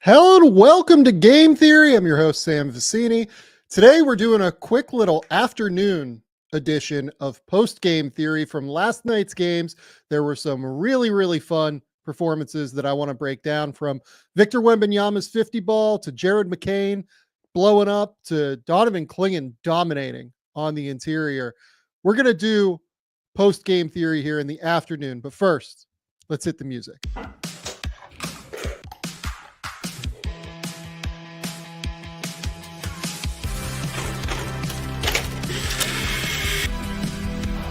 Hello and welcome to Game Theory. I'm your host, Sam Vecenie. Today we're doing a quick little afternoon edition of post-game theory from last night's games. There were some really fun performances that I want to break down, from Victor Wembanyama's 50 ball to Jared McCain blowing up to Donovan Clingan dominating on the interior. We're going to do post-game theory here in the afternoon, but first, let's hit the music.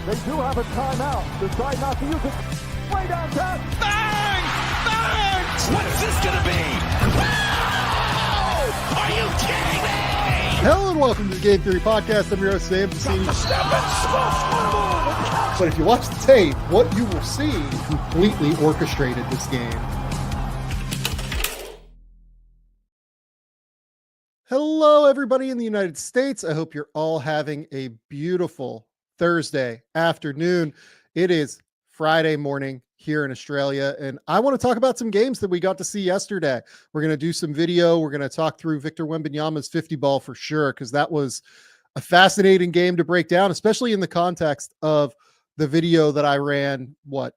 They do have a timeout. Decide not to use it. Way downtown. Bang! Bang! What's this gonna be? Wow! Are you kidding me? Hello and welcome to the Game Theory Podcast. I'm your host, Sam Vecenie. But if you watch the tape, what you will see completely orchestrated this game. Hello, everybody in the United States. I hope you're all having a beautiful Thursday afternoon. It is Friday morning here in Australia, and I want to talk about some games that we got to see yesterday. We're going to do some video. We're going to talk through Victor Wembanyama's 50 ball for sure, because that was a fascinating game to break down, especially in the context of the video that I ran,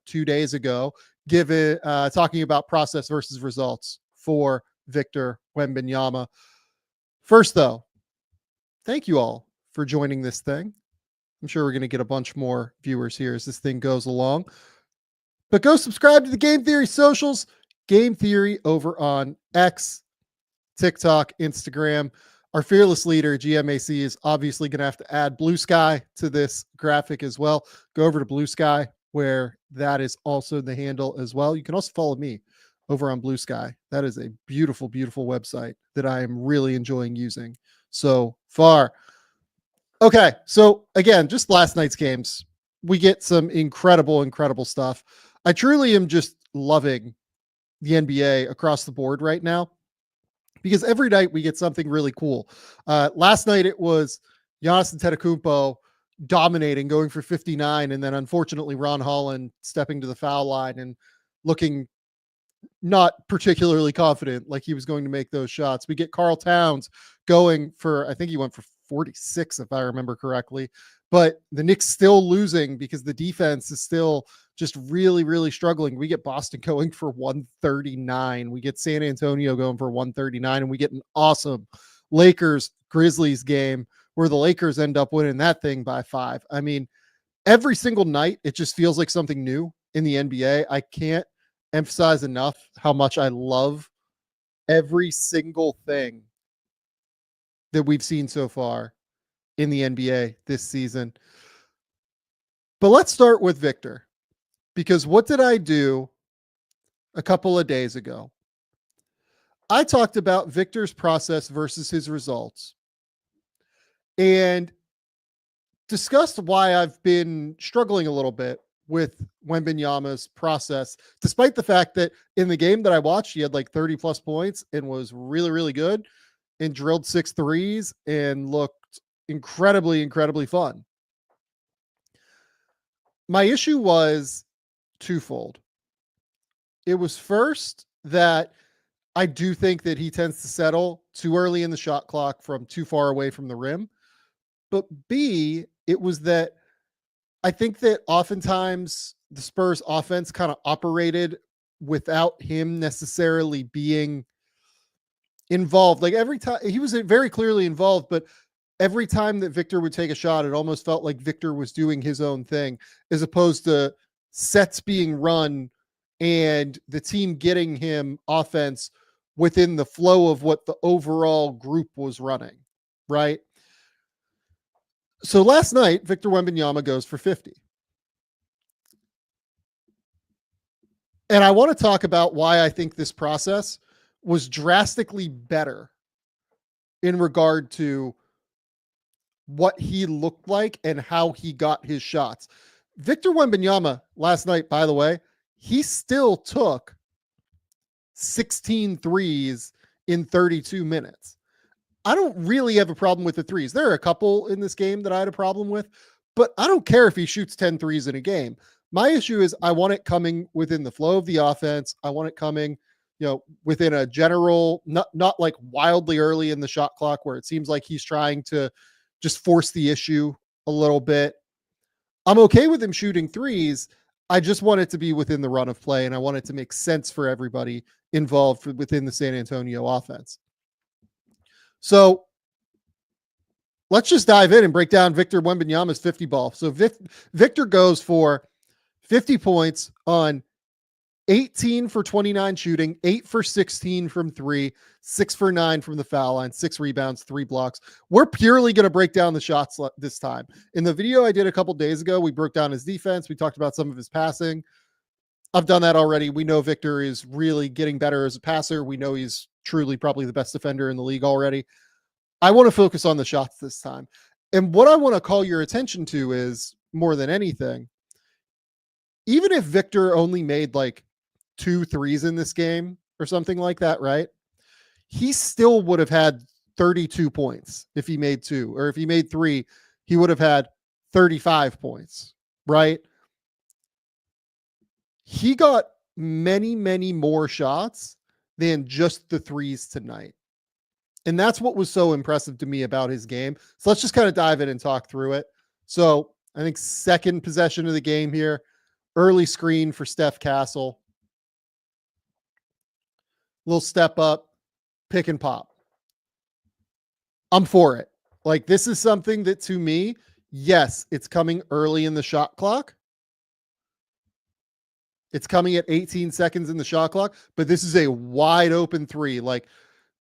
2 days ago, talking about process versus results for Victor Wembanyama. First, though, thank you all for joining this thing. I'm sure we're going to get a bunch more viewers here as this thing goes along. But go subscribe to the Game Theory socials. Game Theory over on X, TikTok, Instagram. Our fearless leader, GMAC, is obviously going to have to add Blue Sky to this graphic as well. Go over to Blue Sky, where that is also the handle as well. You can also follow me over on Blue Sky. That is a beautiful website that I am really enjoying using so far. Okay, so again, just last night's games, we get some incredible stuff. I truly am just loving the NBA across the board right now, because every night we get something really cool. Last night it was Giannis Antetokounmpo dominating, going for 59, and then unfortunately Ron Holland stepping to the foul line and looking not particularly confident, like he was going to make those shots. We get Karl Towns going for, I think he went for 46, if I remember correctly, but the Knicks still losing because the defense is still just really struggling. We get Boston going for 139. We get San Antonio going for 139, and we get an awesome Lakers Grizzlies game where the Lakers end up winning that thing by 5. I mean, every single night, it just feels like something new in the NBA. I can't emphasize enough how much I love every single thing that we've seen so far in the NBA this season. But let's start with Victor, because what did I do a couple of days ago? I talked about Victor's process versus his results and discussed why I've been struggling a little bit with Wembanyama's process, despite the fact that in the game that I watched, he had like 30 plus points and was really good and drilled 6 threes and looked incredibly fun. My issue was twofold. It was first that I do think that he tends to settle too early in the shot clock from too far away from the rim. But B, it was that I think that oftentimes the Spurs offense kind of operated without him necessarily being involved. Like every time he was very clearly involved, but every time that Victor would take a shot, it almost felt like Victor was doing his own thing, as opposed to sets being run and the team getting him offense within the flow of what the overall group was running, right? So last night, Victor Wembanyama goes for 50. And I want to talk about why I think this process was drastically better in regard to what he looked like and how he got his shots. Victor Wembanyama last night, by the way, he still took 16 threes in 32 minutes. I don't really have a problem with the threes. There are a couple in this game that I had a problem with, but I don't care if he shoots 10 threes in a game. My issue is I want it coming within the flow of the offense. I want it coming within a general, not like wildly early in the shot clock where it seems like he's trying to just force the issue a little bit. I'm okay with him shooting threes. I just want it to be within the run of play, and I want it to make sense for everybody involved within the San Antonio offense. So let's just dive in and break down Victor Wembanyama's 50 ball. So Victor goes for 50 points on 18 for 29 shooting, 8 for 16 from 3, 6 for 9 from the foul line, 6 rebounds, 3 blocks. We're purely going to break down the shots this time. In the video I did a couple days ago, we broke down his defense. We talked about some of his passing. I've done that already. We know Victor is really getting better as a passer. We know he's truly probably the best defender in the league already. I want to focus on the shots this time. And what I want to call your attention to is, more than anything, even if Victor only made like 2 threes in this game or something like that, right? He still would have had 32 points if he made 2, or if he made 3, he would have had 35 points, right? He got many, many more shots than just the threes tonight. And that's what was so impressive to me about his game. So let's just kind of dive in and talk through it. So I think second possession of the game here, early screen for Steph Castle. Little step up, pick and pop. I'm for it. Like, this is something that, to me, yes, it's coming early in the shot clock. It's coming at 18 seconds in the shot clock, but this is a wide open 3. Like,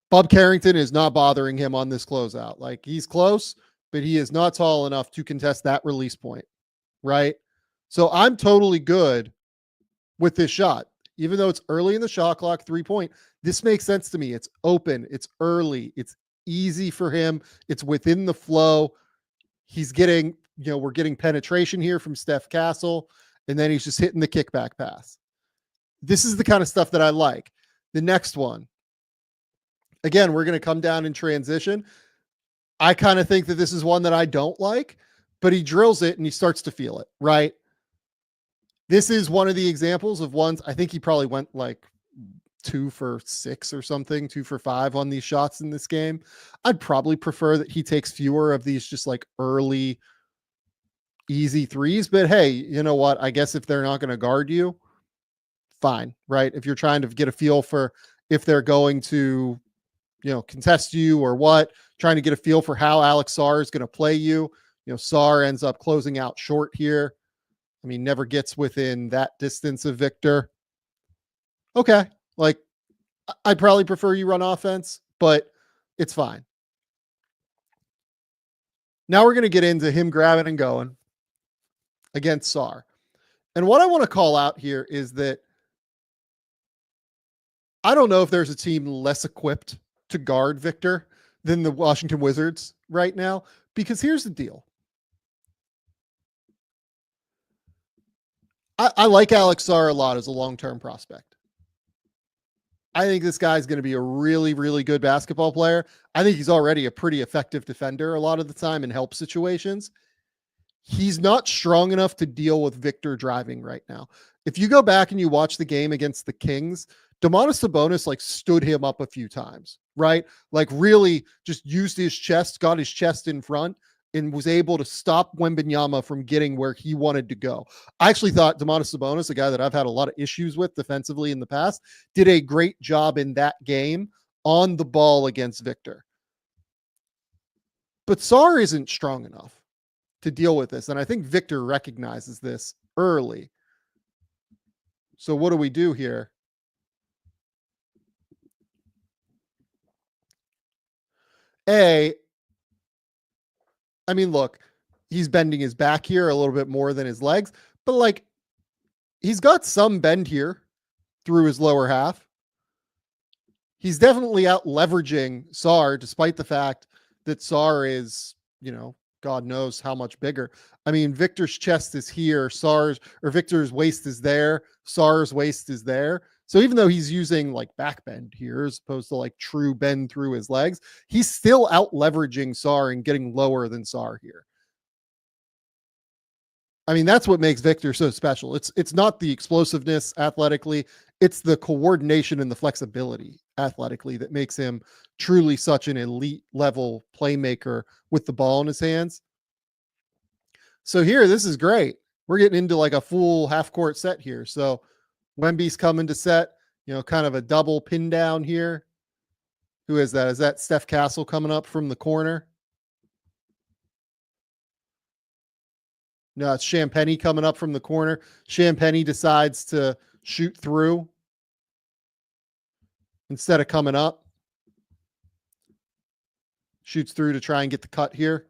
Bob Carrington is not bothering him on this closeout. Like, he's close, but he is not tall enough to contest that release point, right? So I'm totally good with this shot. Even though it's early in the shot clock, 3-point, this makes sense to me. It's open, it's early, it's easy for him, it's within the flow. He's getting, we're getting penetration here from Steph Castle, and then he's just hitting the kickback pass. This is the kind of stuff that I like. The next one, again, we're going to come down in transition. I kind of think that this is one that I don't like, but he drills it and he starts to feel it, right? This is one of the examples of ones, I think he probably went like 2 for 6 or something, 2 for 5 on these shots in this game. I'd probably prefer that he takes fewer of these just like early, easy threes. But hey, you know what? I guess if they're not going to guard you, fine, right? If you're trying to get a feel for if they're going to, contest you or what, trying to get a feel for how Alex Sarr is going to play you. Sarr ends up closing out short here. I mean, never gets within that distance of Victor. Okay. Like, I'd probably prefer you run offense, but it's fine. Now we're going to get into him grabbing and going against Sarr. And what I want to call out here is that I don't know if there's a team less equipped to guard Victor than the Washington Wizards right now, because here's the deal. I like Alex Sarr a lot as a long-term prospect. I think this guy's going to be a really, really good basketball player. I think he's already a pretty effective defender a lot of the time in help situations. He's not strong enough to deal with Victor driving right now. If you go back and you watch the game against the Kings, Domantas Sabonis like stood him up a few times, right? Like really just used his chest, got his chest in front, and was able to stop Wembanyama from getting where he wanted to go. I actually thought Domantas Sabonis, a guy that I've had a lot of issues with defensively in the past, did a great job in that game on the ball against Victor. But Sarr isn't strong enough to deal with this, and I think Victor recognizes this early. So what do we do here? I mean, look, he's bending his back here a little bit more than his legs, but like he's got some bend here through his lower half. He's definitely out leveraging Sarr, despite the fact that Sarr is, God knows how much bigger. I mean, Victor's chest is here, Victor's waist is there, Sarr's waist is there. So even though he's using like back bend here as opposed to like true bend through his legs, he's still out leveraging Sarr and getting lower than Sarr here. I mean, that's what makes Victor so special. It's not the explosiveness athletically. It's the coordination and the flexibility athletically that makes him truly such an elite level playmaker with the ball in his hands. So here, this is great. We're getting into like a full half court set here. So Wemby's coming to set, kind of a double pin down here. Who is that? Is that Steph Castle coming up from the corner? No, it's Champagnie coming up from the corner. Champagnie decides to shoot through instead of coming up. Shoots through to try and get the cut here.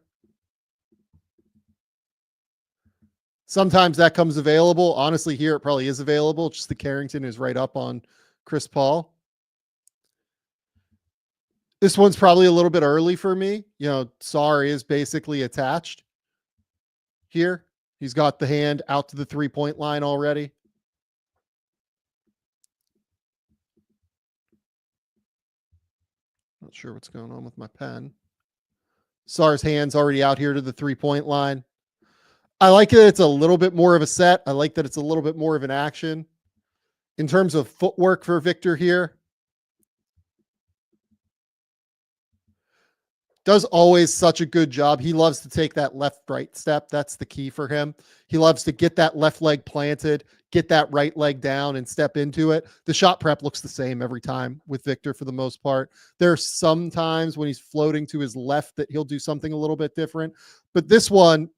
Sometimes that comes available. Honestly, here it probably is available. Just the Carrington is right up on Chris Paul. This one's probably a little bit early for me. Sarr is basically attached here. He's got the hand out to the 3-point line already. Not sure what's going on with my pen. Sarr's hand's already out here to the 3-point line. I like that it's a little bit more of a set. I like that it's a little bit more of an action. In terms of footwork for Victor here, does always such a good job. He loves to take that left-right step. That's the key for him. He loves to get that left leg planted, get that right leg down and step into it. The shot prep looks the same every time with Victor for the most part. There are some times when he's floating to his left that he'll do something a little bit different. But this one,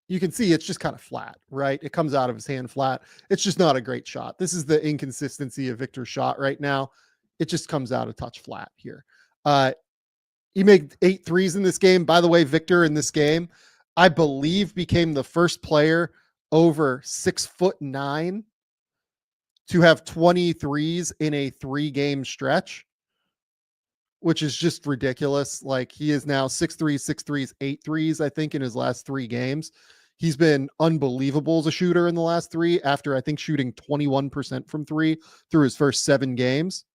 you can see it's just kind of flat, right? It comes out of his hand flat. It's just not a great shot. This is the inconsistency of Victor's shot right now. It just comes out a touch flat here. He made 8 threes in this game. By the way, Victor in this game, I believe became the first player over 6'9" to have 20 threes in a 3-game stretch, which is just ridiculous. Like he is now 6 threes, 8 threes, I think in his last 3 games. He's been unbelievable as a shooter in the last 3 after I think shooting 21% from 3 through his first 7 games.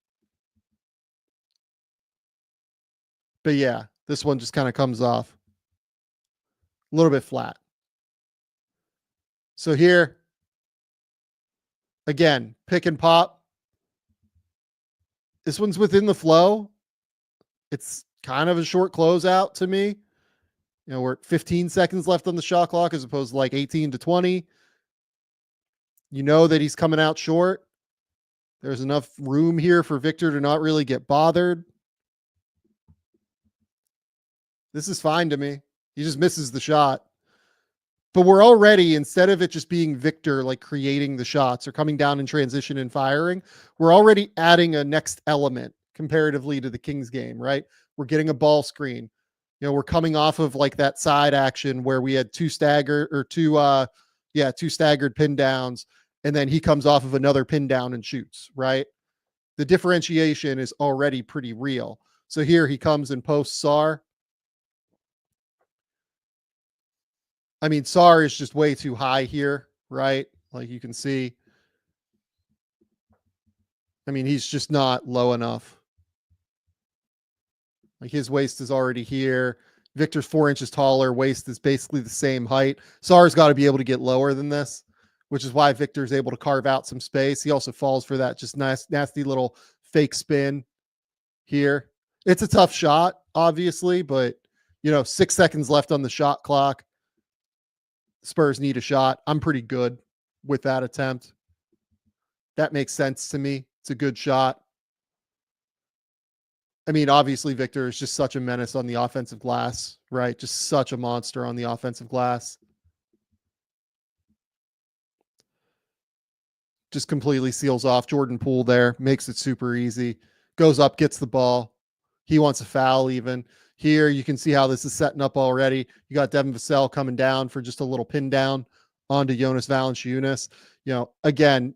But yeah, this one just kind of comes off a little bit flat. So here, again, pick and pop. This one's within the flow. It's kind of a short closeout to me. We're at 15 seconds left on the shot clock as opposed to like 18 to 20. You know that he's coming out short. There's enough room here for Victor to not really get bothered. This is fine to me. He just misses the shot. But we're already, instead of it just being Victor like creating the shots or coming down in transition and firing, we're already adding a next element comparatively to the Kings game, right? We're getting a ball screen. We're coming off of like that side action where we had two staggered pin downs, and then he comes off of another pin down and shoots, right? The differentiation is already pretty real. So here he comes and posts Sarr. I mean, Sarr is just way too high here, right? Like you can see. I mean, he's just not low enough. Like his waist is already here. Victor's 4 inches taller. Waist is basically the same height. Sarr's got to be able to get lower than this, which is why Victor's able to carve out some space. He also falls for that just nice, nasty little fake spin here. It's a tough shot, obviously, but 6 seconds left on the shot clock. Spurs need a shot. I'm pretty good with that attempt. That makes sense to me. It's a good shot. I mean, obviously, Victor is just such a menace on the offensive glass, right? Just such a monster on the offensive glass. Just completely seals off Jordan Poole there, makes it super easy. Goes up, gets the ball. He wants a foul even. Here, you can see how this is setting up already. You got Devin Vassell coming down for just a little pin down onto Jonas Valanciunas. Again,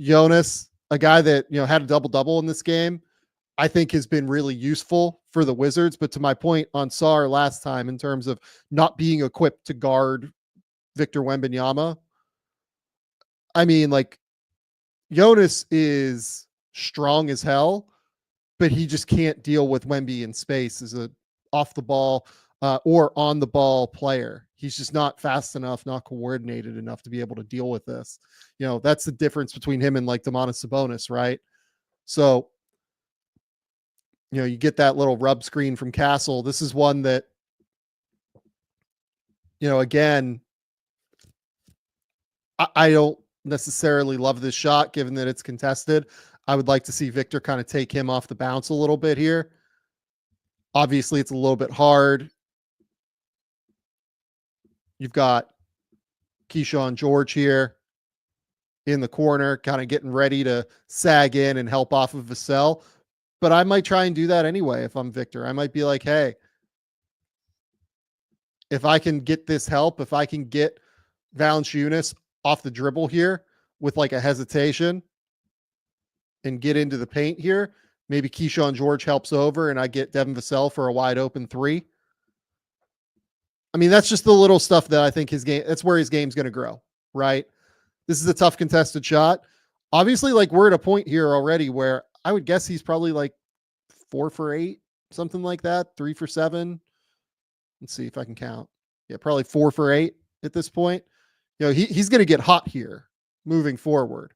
Jonas, a guy that, had a double-double in this game, I think has been really useful for the Wizards. But to my point on Sarr last time in terms of not being equipped to guard Victor Wembanyama, I mean, like, Jonas is strong as hell, but he just can't deal with Wemby in space as a off the ball or on the ball player. He's just not fast enough, not coordinated enough to be able to deal with this. That's the difference between him and like Domantas Sabonis, right? So, you get that little rub screen from Castle. This is one that, again, I don't necessarily love this shot given that it's contested. I would like to see Victor kind of take him off the bounce a little bit here. Obviously, it's a little bit hard. You've got Keyshawn George here in the corner, kind of getting ready to sag in and help off of Vassell. But I might try and do that anyway if I'm Victor. I might be like, hey, if I can get this help, if I can get Valanciunas off the dribble here with like a hesitation and get into the paint here, maybe Keyshawn George helps over and I get Devin Vassell for a wide open three. I mean, that's just the little stuff that I think that's where his game's going to grow, right? This is a tough contested shot. Obviously, like we're at a point here already where I would guess he's probably like 4 for 8, something like that, 3 for 7. Let's see if I can count. Yeah, probably 4 for 8 at this point. He's going to get hot here moving forward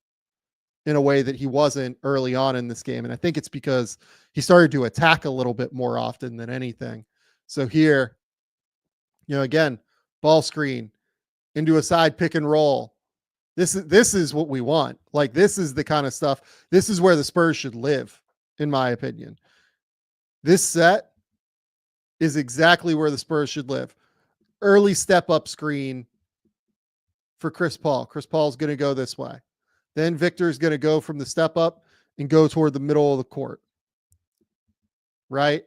in a way that he wasn't early on in this game. And I think it's because he started to attack a little bit more often than anything. So here, again, ball screen into a side pick and roll. This is what we want. Like, this is the kind of stuff. This is where the Spurs should live, in my opinion. This set is exactly where the Spurs should live. Early step up screen for Chris Paul. Chris Paul's going to go this way. Then Victor's going to go from the step up and go toward the middle of the court. Right?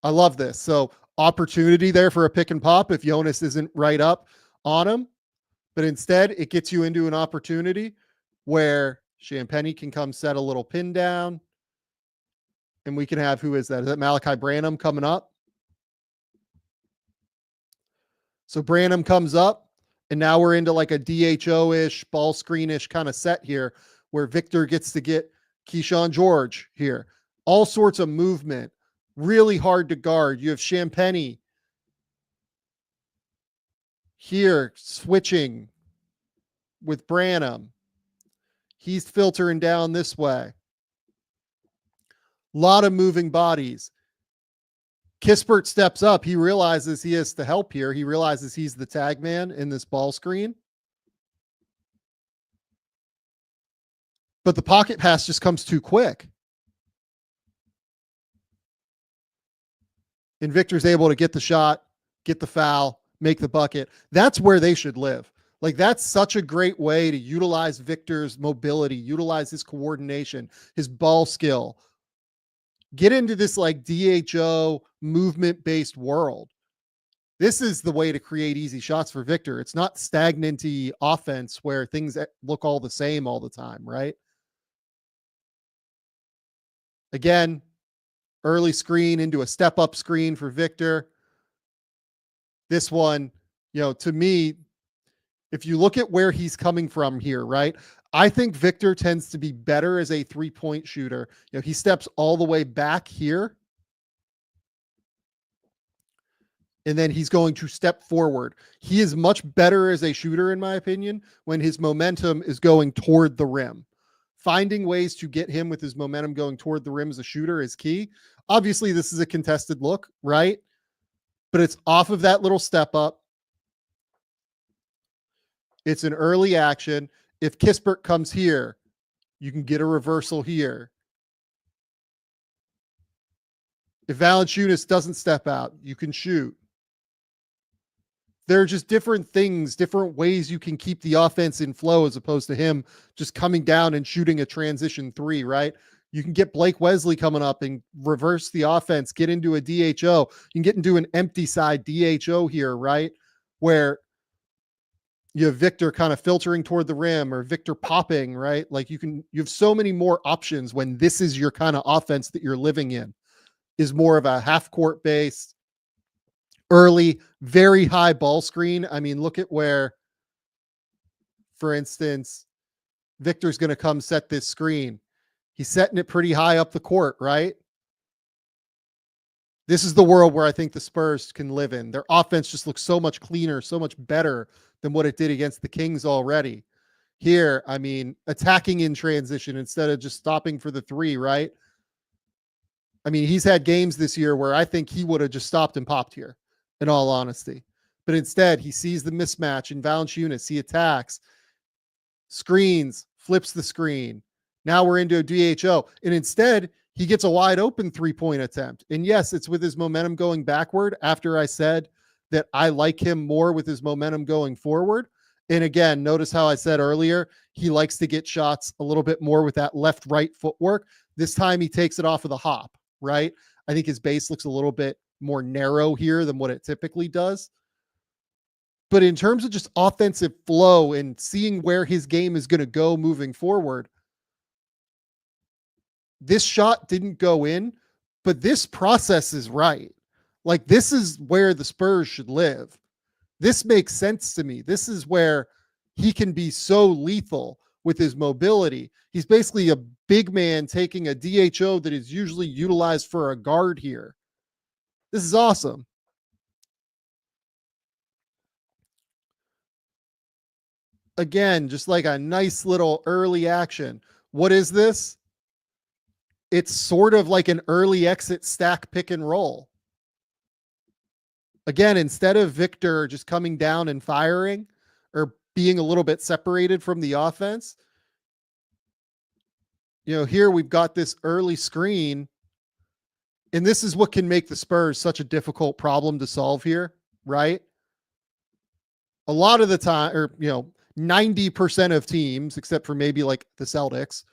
I love this. So opportunity there for a pick and pop if Jonas isn't right up on him. But instead, it gets you into an opportunity where Champagnie can come set a little pin down. And we can have, who is that? Is that Malachi Branham coming up? So Branham comes up, and now we're into like a DHO-ish, ball screen-ish kind of set here where Victor gets to get Keyshawn George here. All sorts of movement. Really hard to guard. You have Champagnie here switching with Branham. He's filtering down this way. A lot of moving bodies. Kispert steps up. He realizes he has to help here. He realizes he's the tag man in this ball screen. But the pocket pass just comes too quick. And Victor's able to get the shot, get the foul, make the bucket. That's where they should live. Like, that's such a great way to utilize Victor's mobility, utilize his coordination, his ball skill. Get into this like DHO movement-based world. This is the way to create easy shots for Victor. It's not stagnant-y offense where things look all the same all the time, right? Again, early screen into a step-up screen for Victor. This one, to me, if you look at where he's coming from here, right? I think Victor tends to be better as a three-point shooter. He steps all the way back here. And then he's going to step forward. He is much better as a shooter, in my opinion, when his momentum is going toward the rim. Finding ways to get him with his momentum going toward the rim as a shooter is key. Obviously, this is a contested look, right? But it's off of that little step up. It's an early action. If Kispert comes here, you can get a reversal here. If Valanciunas doesn't step out, you can shoot. There are just different things, different ways you can keep the offense in flow as opposed to him just coming down and shooting a transition three, right? You can get Blake Wesley coming up and reverse the offense, get into a DHO. You can get into an empty side DHO here, right? Where you have Victor kind of filtering toward the rim or Victor popping, right? Like you have so many more options when this is your kind of offense that you're living in, is more of a half court based, early, very high ball screen. I mean, look at where, for instance, Victor's going to come set this screen. He's setting it pretty high up the court, right? This is the world where I think the Spurs can live in. Their offense just looks so much cleaner, so much better than what it did against the Kings already. Here, I mean, attacking in transition instead of just stopping for the three, right? I mean, he's had games this year where I think he would have just stopped and popped here, in all honesty. But instead, he sees the mismatch in Valanciunas. He attacks, screens, flips the screen. Now we're into a DHO. And instead, he gets a wide open 3-point attempt. And yes, it's with his momentum going backward after I said that I like him more with his momentum going forward. And again, notice how I said earlier, he likes to get shots a little bit more with that left-right footwork. This time he takes it off of the hop, right? I think his base looks a little bit more narrow here than what it typically does. But in terms of just offensive flow and seeing where his game is going to go moving forward, this shot didn't go in, but this process is right. Like, this is where the Spurs should live. This makes sense to me. This is where he can be so lethal with his mobility. He's basically a big man taking a DHO that is usually utilized for a guard here. This is awesome. Again, just like a nice little early action. What is this? It's sort of like an early exit stack pick and roll. Again, instead of Victor just coming down and firing or being a little bit separated from the offense, here we've got this early screen, and this is what can make the Spurs such a difficult problem to solve here, right? A lot of the time, or 90% of teams, except for maybe like the Celtics,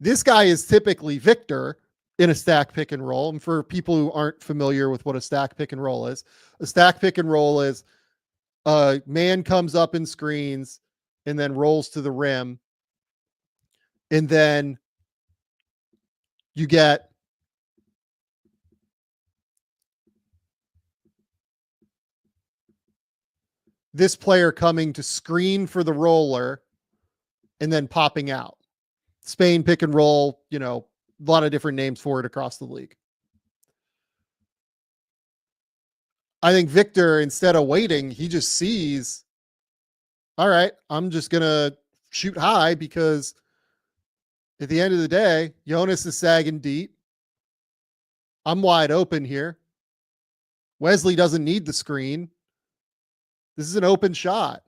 this guy is typically Victor in a stack pick and roll. And for people who aren't familiar with what a stack pick and roll is, a stack pick and roll is a man comes up and screens and then rolls to the rim. And then you get this player coming to screen for the roller and then popping out. Spain pick and roll, a lot of different names for it across the league. I think Victor, instead of waiting, he just sees, all right, I'm just going to shoot high because at the end of the day, Jonas is sagging deep. I'm wide open here. Wesley doesn't need the screen. This is an open shot.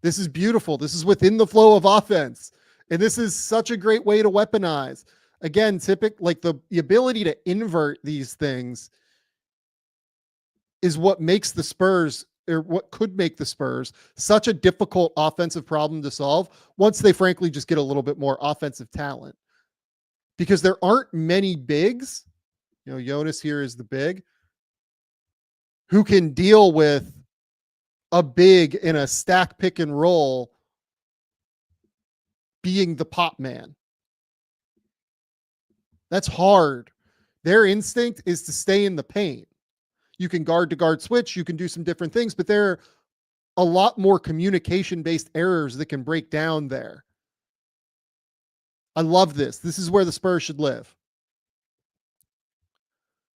This is beautiful. This is within the flow of offense. And this is such a great way to weaponize. Again, like the ability to invert these things is what makes the Spurs, or what could make the Spurs, such a difficult offensive problem to solve once they frankly just get a little bit more offensive talent. Because there aren't many bigs, Jonas here is the big, who can deal with a big in a stack pick and roll being the pop man. That's hard. Their instinct is to stay in the paint. You can guard to guard switch. You can do some different things, but there are a lot more communication-based errors that can break down there. I love this. This is where the Spurs should live.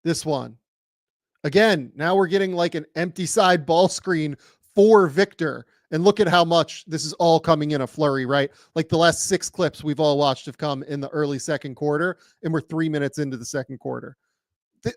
This one. Again, now we're getting like an empty side ball screen for Victor. And look at how much this is all coming in a flurry, right? Like the last 6 clips we've all watched have come in the early second quarter, and we're 3 minutes into the second quarter.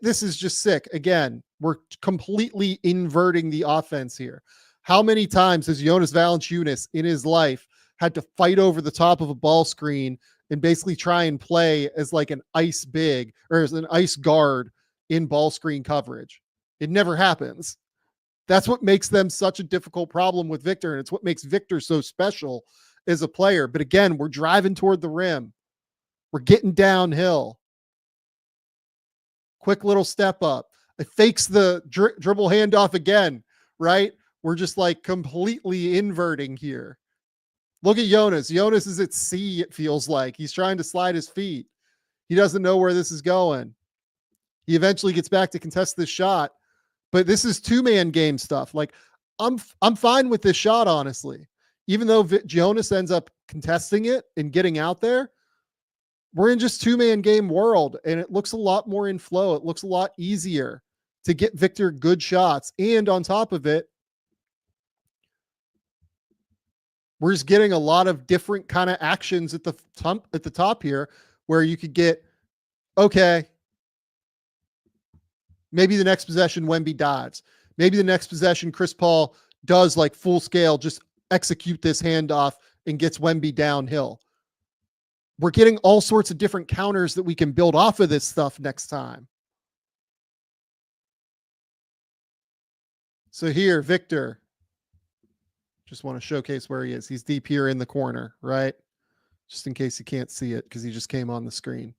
This is just sick. Again, we're completely inverting the offense here. How many times has Jonas Valanciunas in his life had to fight over the top of a ball screen and basically try and play as like an ice big or as an ice guard in ball screen coverage? It never happens. That's what makes them such a difficult problem with Victor, and it's what makes Victor so special as a player. But again, we're driving toward the rim. We're getting downhill. Quick little step up. It fakes the dribble handoff again, right? We're just like completely inverting here. Look at Jonas. Jonas is at sea, it feels like. He's trying to slide his feet. He doesn't know where this is going. He eventually gets back to contest this shot. But this is 2-man game stuff. Like, I'm fine with this shot, honestly. Even though Jonas ends up contesting it and getting out there, we're in just 2-man game world, and it looks a lot more in flow. It looks a lot easier to get Victor good shots. And on top of it, we're just getting a lot of different kind of actions at the top here, where you could get, okay, maybe the next possession Wemby dives. Maybe the next possession Chris Paul does like full scale, just execute this handoff and gets Wemby downhill. We're getting all sorts of different counters that we can build off of this stuff next time. So here, Victor, just want to showcase where he is. He's deep here in the corner, right? Just in case you can't see it because he just came on the screen.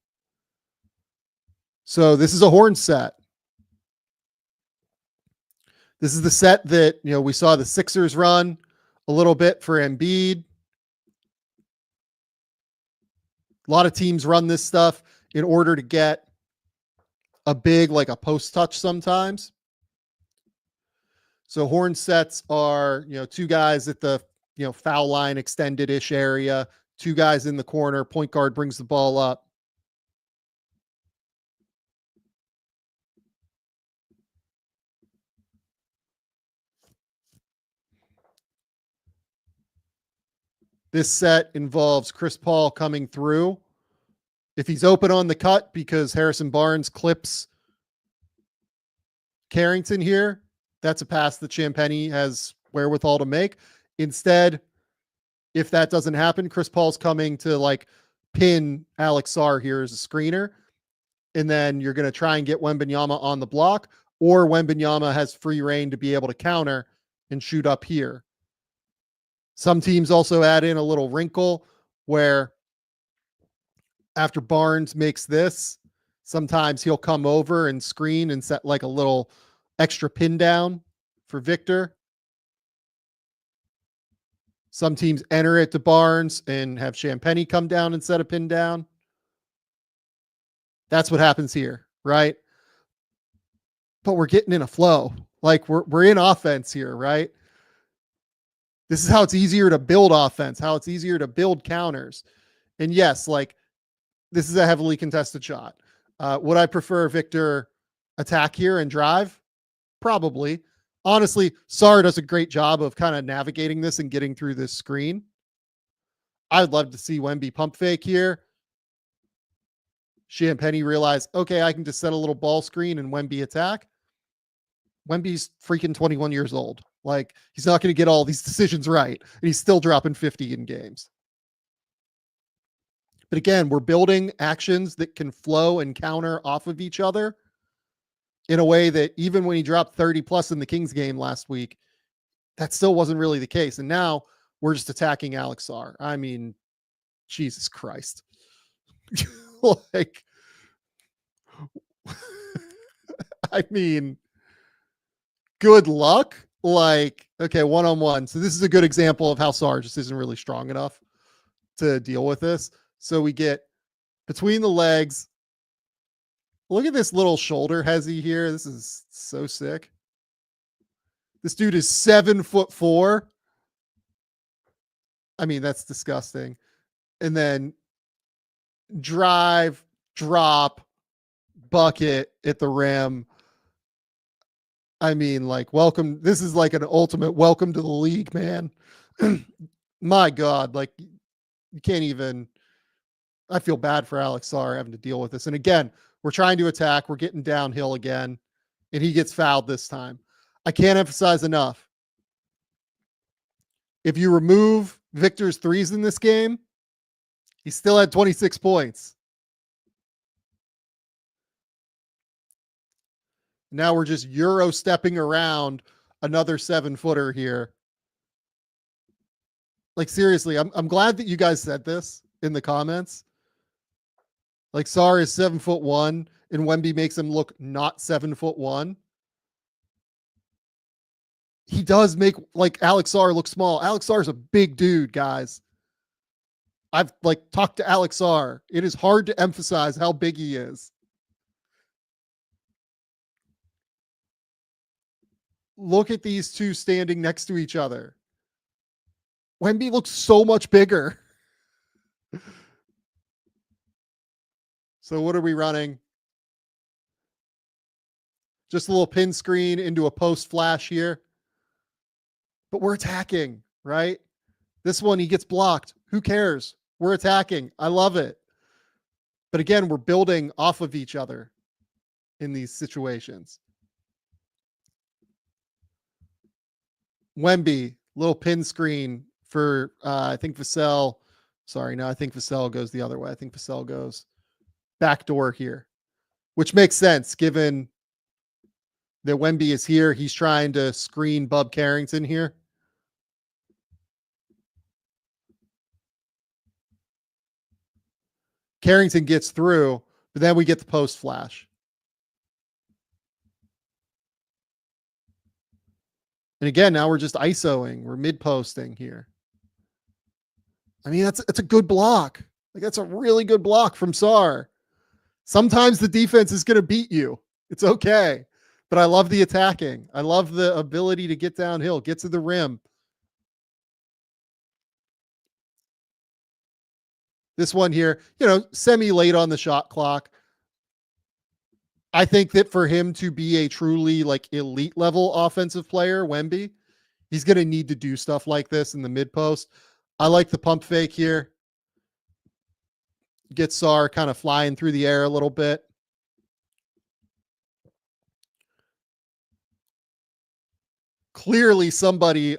So this is a horn set. This is the set that, we saw the Sixers run a little bit for Embiid. A lot of teams run this stuff in order to get a big, like a post touch sometimes. So horn sets are, two guys at the, foul line extended-ish area, two guys in the corner, point guard brings the ball up. This set involves Chris Paul coming through. If he's open on the cut because Harrison Barnes clips Carrington here, that's a pass that Champagnie has wherewithal to make. Instead, if that doesn't happen, Chris Paul's coming to like pin Alex Sarr here as a screener. And then you're going to try and get Wembanyama on the block, or Wembanyama has free reign to be able to counter and shoot up here. Some teams also add in a little wrinkle where after Barnes makes this, sometimes he'll come over and screen and set like a little extra pin down for Victor. Some teams enter it to Barnes and have Champagnie come down and set a pin down. That's what happens here, right? But we're getting in a flow. Like we're in offense here, right? This is how it's easier to build offense, how it's easier to build counters. And yes, like this is a heavily contested shot. Would I prefer Victor attack here and drive? Probably. Honestly, Sarr does a great job of kind of navigating this and getting through this screen. I'd love to see Wemby pump fake here. Champagnie realized, okay, I can just set a little ball screen and Wemby attack. Wemby's freaking 21 years old. Like, he's not going to get all these decisions right. And he's still dropping 50 in games. But again, we're building actions that can flow and counter off of each other in a way that even when he dropped 30 plus in the Kings game last week, that still wasn't really the case. And now we're just attacking Alex Sarr. I mean, Jesus Christ. Like, I mean, good luck. Like, okay, one-on-one. So this is a good example of how Sarr just isn't really strong enough to deal with this. So we get between the legs. Look at this little shoulder hezzy here. This is so sick. This dude is 7'4". I mean, that's disgusting. And then drive, drop, bucket at the rim. I mean, like, welcome. This is like an ultimate welcome to the league, man. My God, like, you can't even. I feel bad for Alex Sarr having to deal with this. And again, we're trying to attack. We're getting downhill again, and he gets fouled this time. I can't emphasize enough. If you remove Victor's threes in this game, he still had 26 points. Now we're just Euro stepping around another 7-footer here. Like, seriously, I'm glad that you guys said this in the comments. Like, Sarr is 7'1", and Wemby makes him look not 7'1". He does make like Alex Sarr look small. Alex Sarr is a big dude, guys. I've like talked to Alex Sarr. It is hard to emphasize how big he is. Look at these two standing next to each other. Wemby looks so much bigger. So what are we running? Just a little pin screen into a post flash here. But we're attacking, right? This one, he gets blocked. Who cares? We're attacking. I love it. But again, we're building off of each other in these situations. Wemby, little pin screen for, I think Vassell. Sorry, no, I think Vassell goes the other way. I think Vassell goes backdoor here, which makes sense given that Wemby is here. He's trying to screen Bub Carrington here. Carrington gets through, but then we get the post flash. And again, now we're just ISOing. We're mid-posting here. I mean, that's a good block. Like, that's a really good block from Sar. Sometimes the defense is going to beat you. It's okay. But I love the attacking. I love the ability to get downhill, get to the rim. This one here, semi-late on the shot clock. I think that for him to be a truly like elite level offensive player, Wemby, he's going to need to do stuff like this in the mid post. I like the pump fake here. Get Sar kind of flying through the air a little bit. Clearly somebody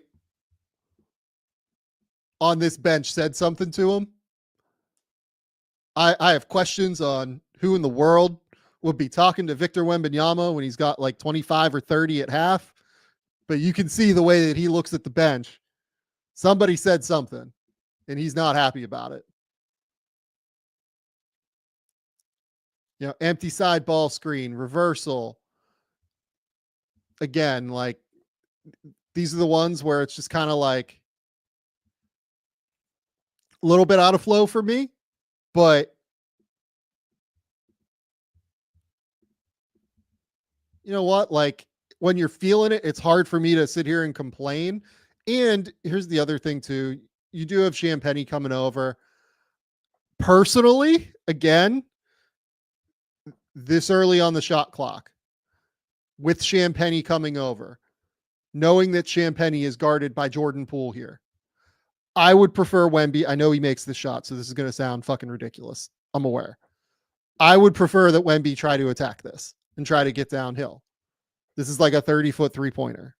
on this bench said something to him. I have questions on who in the world would be talking to Victor Wembanyama when he's got like 25 or 30 at half. But you can see the way that he looks at the bench. Somebody said something, and he's not happy about it. Empty side ball screen, reversal. Again, like, these are the ones where it's just kind of like a little bit out of flow for me, but you know what? Like, when you're feeling it, it's hard for me to sit here and complain. And here's the other thing too. You do have Champagnie coming over. Personally, again, this early on the shot clock, with Champagnie coming over, knowing that Champagnie is guarded by Jordan Poole here, I would prefer Wemby. I know he makes the shot, so this is going to sound fucking ridiculous. I'm aware. I would prefer that Wemby try to attack this and try to get downhill. This is like a 30-foot three-pointer.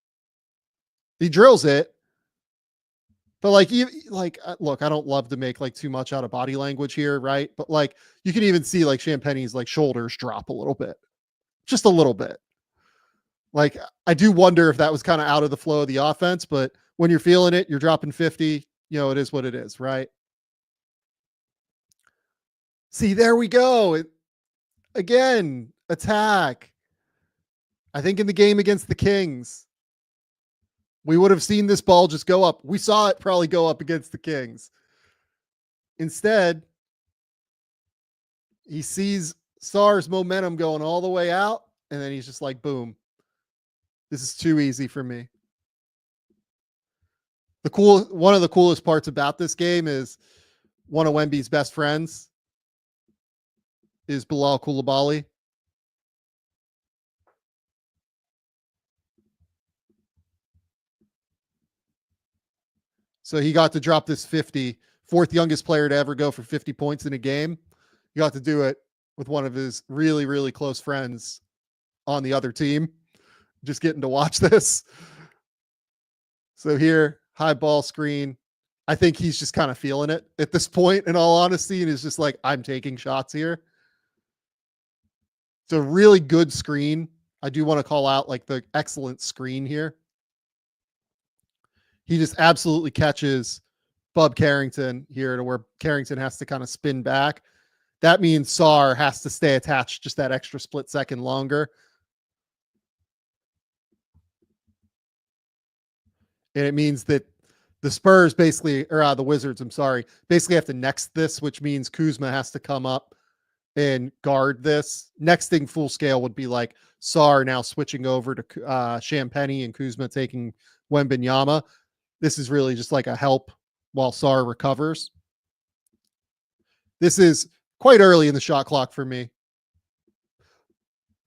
He drills it, but look, I don't love to make like too much out of body language here, right? But like, you can even see like Champagnie's like shoulders drop a little bit, just a little bit. Like, I do wonder if that was kind of out of the flow of the offense, but when you're feeling it, you're dropping 50, it is what it is, right? See, there we go. Again, attack. I think in the game against the Kings, we would have seen this ball just go up. We saw it probably go up against the Kings. Instead, he sees Sar's momentum going all the way out, and then he's just like, boom. This is too easy for me. One of the coolest parts about this game is one of Wemby's best friends is Bilal Coulibaly. So he got to drop this 50, fourth youngest player to ever go for 50 points in a game. He got to do it with one of his really, really close friends on the other team. Just getting to watch this. So here, high ball screen. I think he's just kind of feeling it at this point, in all honesty, and is just like, I'm taking shots here. It's a really good screen. I do want to call out like the excellent screen here. He just absolutely catches Bub Carrington here to where Carrington has to kind of spin back. That means Sar has to stay attached just that extra split second longer. And it means that the Spurs basically, or the Wizards, I'm sorry, basically have to next this, which means Kuzma has to come up and guard this. Nexting full scale would be like Sar now switching over to Champagnie and Kuzma taking Wembanyama. This is really just like a help while Sar recovers. This is quite early in the shot clock for me.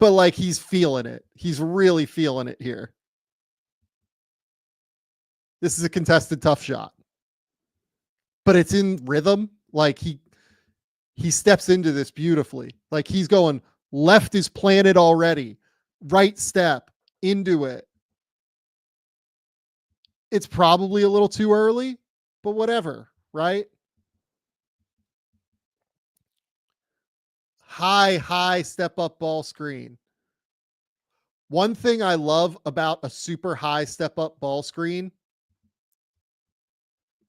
But like he's feeling it. He's really feeling it here. This is a contested tough shot. But it's in rhythm. Like he steps into this beautifully. Like he's going left is planted already. Right step into it. It's probably a little too early, but whatever, right? High step up ball screen. One thing I love about a super high step up ball screen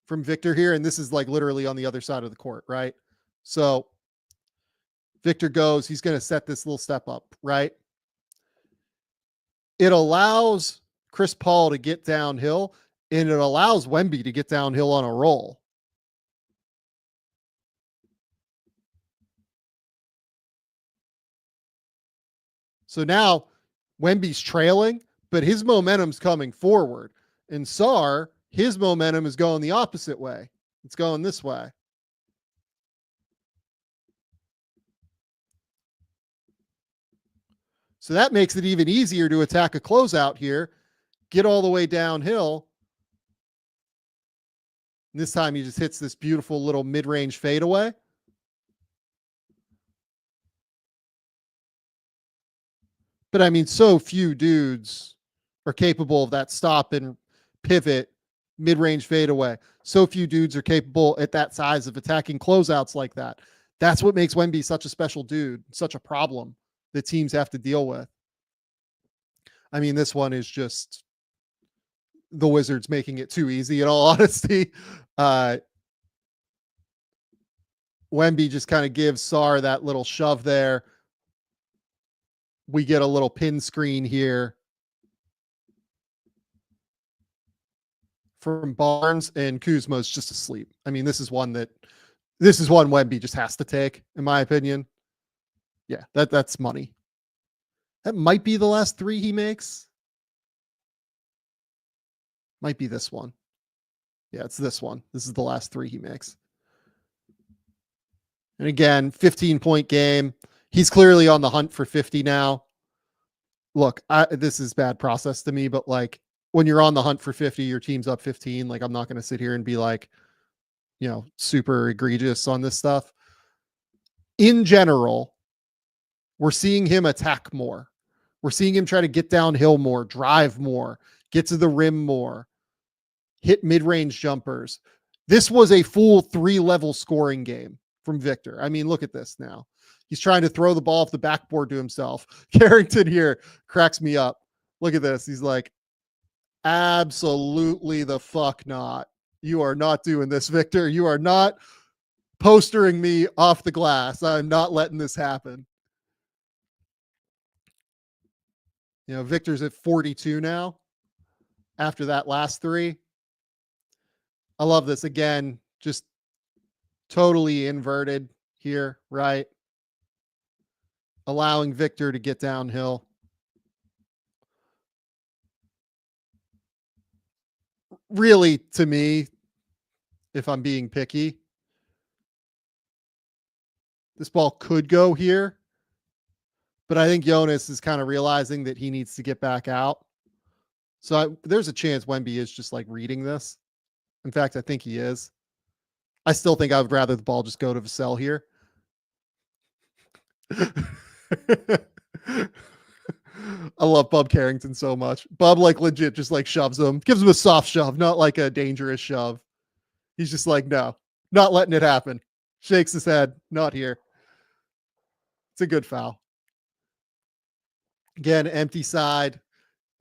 from Victor here, and this is like literally on the other side of the court, right? So Victor goes, he's going to set this little step up, right? It allows Chris Paul to get downhill, and it allows Wemby to get downhill on a roll. So now Wemby's trailing, but his momentum's coming forward. And Sarr, his momentum is going the opposite way. It's going this way. So that makes it even easier to attack a closeout here, get all the way downhill. And this time he just hits this beautiful little mid-range fadeaway. But I mean, so few dudes are capable of that stop and pivot mid-range fadeaway. So few dudes are capable at that size of attacking closeouts like that. That's what makes Wemby such a special dude, such a problem that teams have to deal with. I mean, this one is just the Wizards making it too easy, in all honesty. Wemby just kind of gives Sarr that little shove there. We get a little pin screen here from Barnes, and Kuzma's just asleep. I mean, this is one Wemby just has to take, in my opinion. Yeah, that's money. That might be the last three he makes. Might be this one. Yeah, it's this one. This is the last three he makes. And again, 15-point game. He's clearly on the hunt for 50 now. Look, this is bad process to me, but like when you're on the hunt for 50, your team's up 15. Like I'm not going to sit here and be like, super egregious on this stuff. In general, we're seeing him attack more. We're seeing him try to get downhill more, drive more, get to the rim more, hit mid-range jumpers. This was a full 3-level scoring game from Victor. I mean, look at this now. He's trying to throw the ball off the backboard to himself. Carrington here cracks me up. Look at this. He's like, absolutely the fuck not. You are not doing this, Victor. You are not postering me off the glass. I'm not letting this happen. Victor's at 42 now after that last three. I love this. Again, just totally inverted here, right? Allowing Victor to get downhill. Really, to me, if I'm being picky, this ball could go here, but I think Jonas is kind of realizing that he needs to get back out. So there's a chance Wemby is just like reading this. In fact, I think he is. I still think I would rather the ball just go to Vassell here. I love Bub Carrington so much. Bub like legit just like shoves him, gives him a soft shove, not like a dangerous shove. He's just like, no, not letting it happen. Shakes his head, not here. It's a good foul. Again, empty side.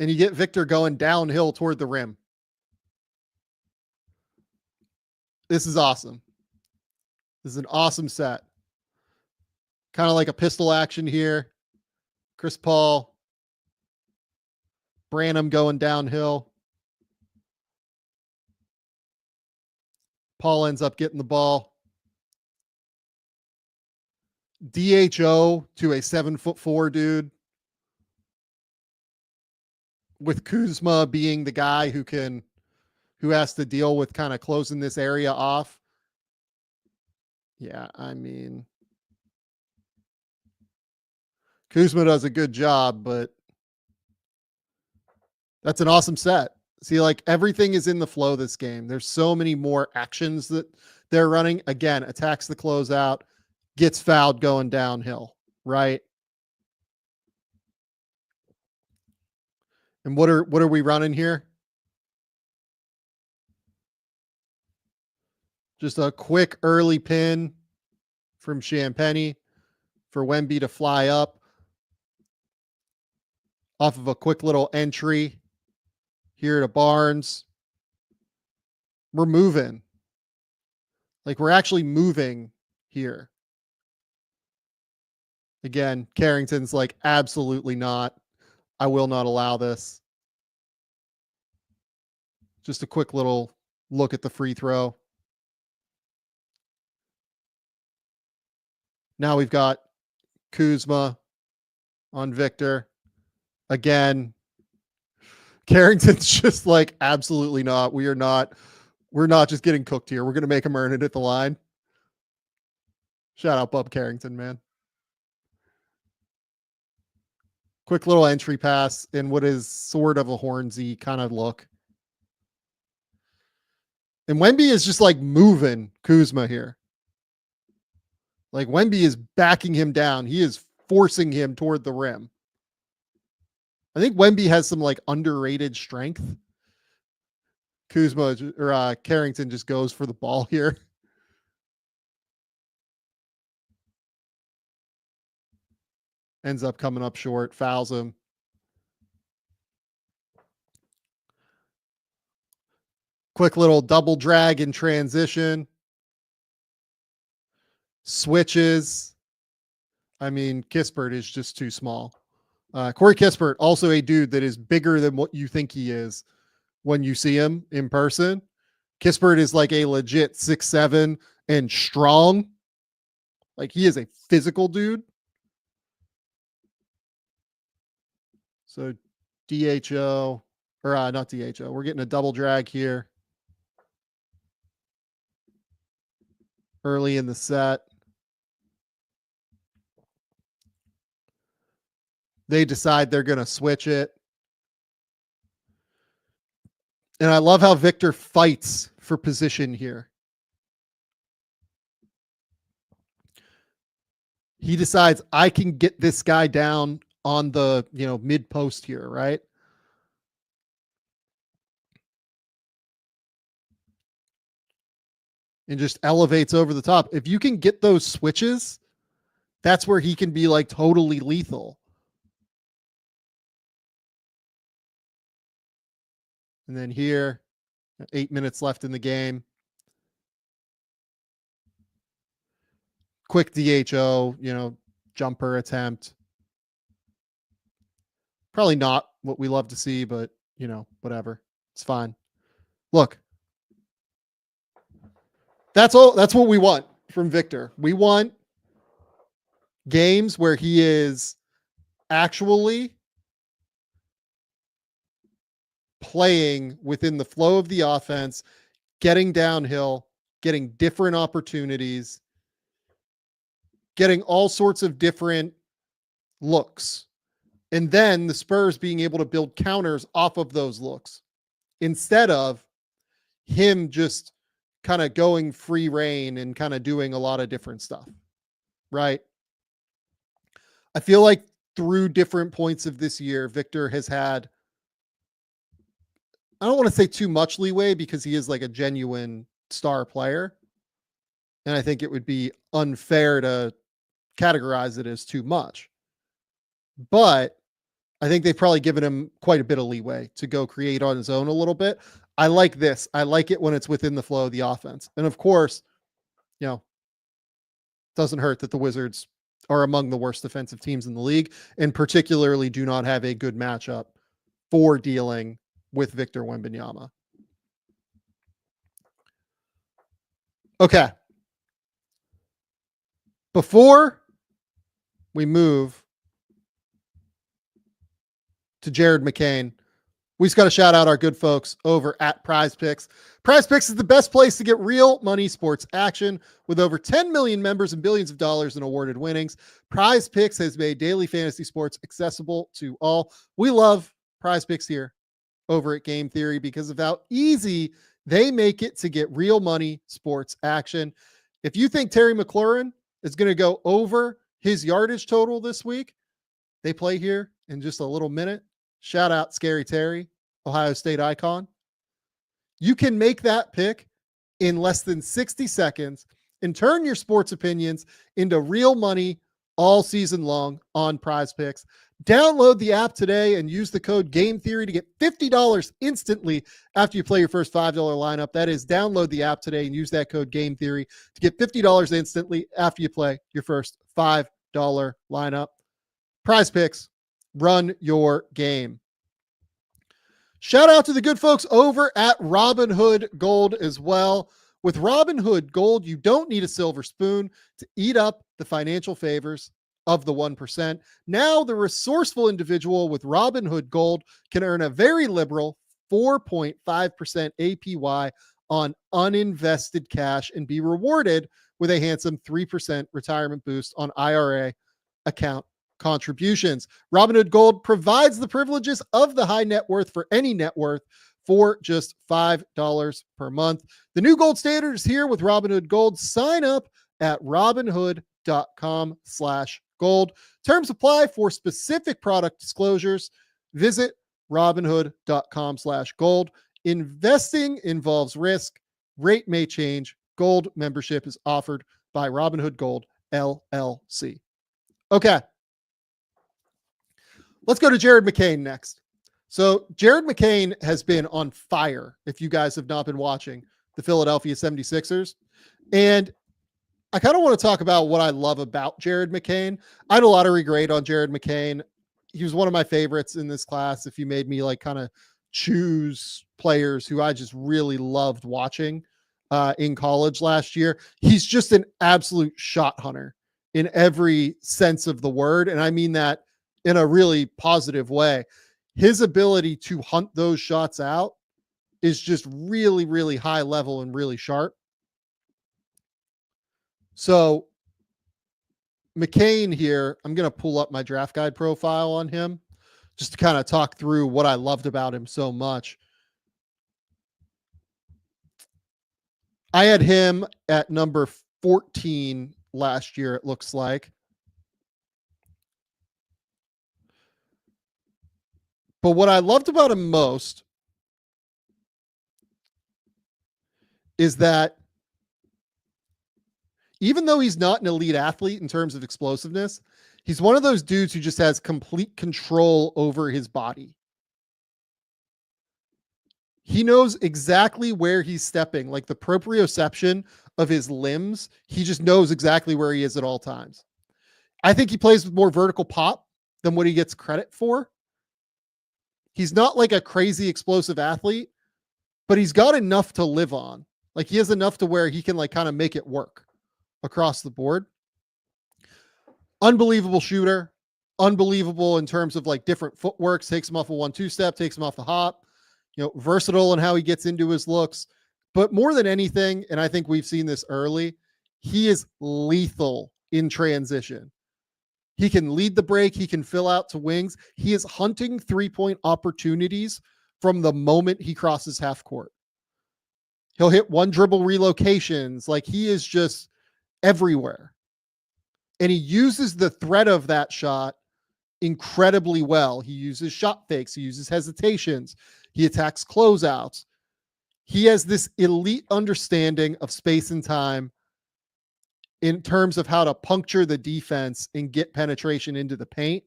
And you get Victor going downhill toward the rim. This is awesome. This is an awesome set. Kind of like a pistol action here. Chris Paul. Branham going downhill. Paul ends up getting the ball. DHO to a 7'4" dude. With Kuzma being the guy who has to deal with kind of closing this area off. Yeah, I mean, Kuzma does a good job, but that's an awesome set. See, like everything is in the flow this game. There's so many more actions that they're running. Again, attacks the closeout, gets fouled going downhill, right? And what are we running here? Just a quick early pin from Champagny for Wemby to fly up off of a quick little entry here to Barnes. We're moving. Like we're actually moving here. Again, Carrington's like, absolutely not. I will not allow this. Just a quick little look at the free throw. Now we've got Kuzma on Victor. Again, Carrington's just like, absolutely not. We're not just getting cooked here. We're going to make him earn it at the line. Shout out Bub Carrington, man. Quick little entry pass in what is sort of a Hornsey kind of look. And Wemby is just like moving Kuzma here. Like Wemby is backing him down. He is forcing him toward the rim. I think Wemby has some like underrated strength. Kuzma or Carrington just goes for the ball here. Ends up coming up short, fouls him. Quick little double drag in transition. Switches. I mean, Kispert is just too small. Corey Kispert, also a dude that is bigger than what you think he is when you see him in person. Kispert is like a legit 6'7" and strong. Like he is a physical dude. So DHO, or not DHO. We're getting a double drag here. Early in the set. They decide they're going to switch it. And I love how Victor fights for position here. He decides I can get this guy down on the, mid post here, right? And just elevates over the top. If you can get those switches, that's where he can be like totally lethal. And then here, 8 minutes left in the game. Quick DHO, jumper attempt. Probably not what we love to see, but, whatever. It's fine. Look. That's all. That's what we want from Victor. We want games where he is actually playing within the flow of the offense, getting downhill, getting different opportunities, getting all sorts of different looks. And then the Spurs being able to build counters off of those looks instead of him just kind of going free reign and kind of doing a lot of different stuff. Right? I feel like through different points of this year, Victor has had, I don't want to say too much leeway because he is like a genuine star player. And I think it would be unfair to categorize it as too much. But I think they've probably given him quite a bit of leeway to go create on his own a little bit. I like this. I like it when it's within the flow of the offense. And of course, doesn't hurt that the Wizards are among the worst defensive teams in the league and particularly do not have a good matchup for dealing with Victor Wembanyama. Okay. Before we move to Jared McCain, We just got to shout out our good folks over at PrizePicks. PrizePicks is the best place to get real money sports action. With over 10 million members and billions of dollars in awarded winnings, PrizePicks has made daily fantasy sports accessible to all. We love PrizePicks here over at Game Theory because of how easy they make it to get real money sports action. If you think Terry McLaurin is going to go over his yardage total this week, they play here in just a little minute. Shout out Scary Terry, Ohio State icon. You can make that pick in less than 60 seconds and turn your sports opinions into real money all season long on PrizePicks. Download the app today and use the code Game Theory to get $50 instantly after you play your first $5 lineup. That is, download the app today and use that code Game Theory to get $50 instantly after you play your first $5 lineup. PrizePicks, run your game. Shout out to the good folks over at Robinhood Gold as well. With Robinhood Gold, you don't need a silver spoon to eat up the financial favors of the 1%. Now, the resourceful individual with Robinhood Gold can earn a very liberal 4.5% APY on uninvested cash and be rewarded with a handsome 3% retirement boost on IRA account contributions. Robinhood Gold provides the privileges of the high net worth for any net worth for just $5 per month. The new gold standard is here with Robinhood Gold. Sign up at robinhood.com/gold. Terms apply for specific product disclosures. Visit robinhood.com/gold. Investing involves risk. Rate may change. Gold membership is offered by Robinhood Gold, LLC. Okay. Let's go to Jared McCain next. So Jared McCain has been on fire, if you guys have not been watching the Philadelphia 76ers. And I kind of want to talk about what I love about Jared McCain. I had a lottery grade on Jared McCain. He was one of my favorites in this class. If you made me like kind of choose players who I just really loved watching in college last year, he's just an absolute shot hunter in every sense of the word. And I mean that in a really positive way. His ability to hunt those shots out is just really, really high level and really sharp. So McCain here, I'm going to pull up my draft guide profile on him just to kind of talk through what I loved about him so much. I had him at number 14 last year, it looks like. But what I loved about him most is that even though he's not an elite athlete in terms of explosiveness, he's one of those dudes who just has complete control over his body. He knows exactly where he's stepping, like the proprioception of his limbs. He just knows exactly where he is at all times. I think he plays with more vertical pop than what he gets credit for. He's not like a crazy explosive athlete, but he's got enough to live on. Like he has enough to where he can like kind of make it work across the board. Unbelievable shooter. Unbelievable in terms of like different footworks, takes him off a 1-2 step, takes him off the hop, versatile in how he gets into his looks. But more than anything, and I think we've seen this early, he is lethal in transition. He can lead the break. He can fill out to wings. He is hunting 3-point opportunities from the moment he crosses half court. He'll hit one dribble relocations. Like he is just everywhere. And he uses the threat of that shot incredibly well. He uses shot fakes. He uses hesitations. He attacks closeouts. He has this elite understanding of space and time in terms of how to puncture the defense and get penetration into the paint.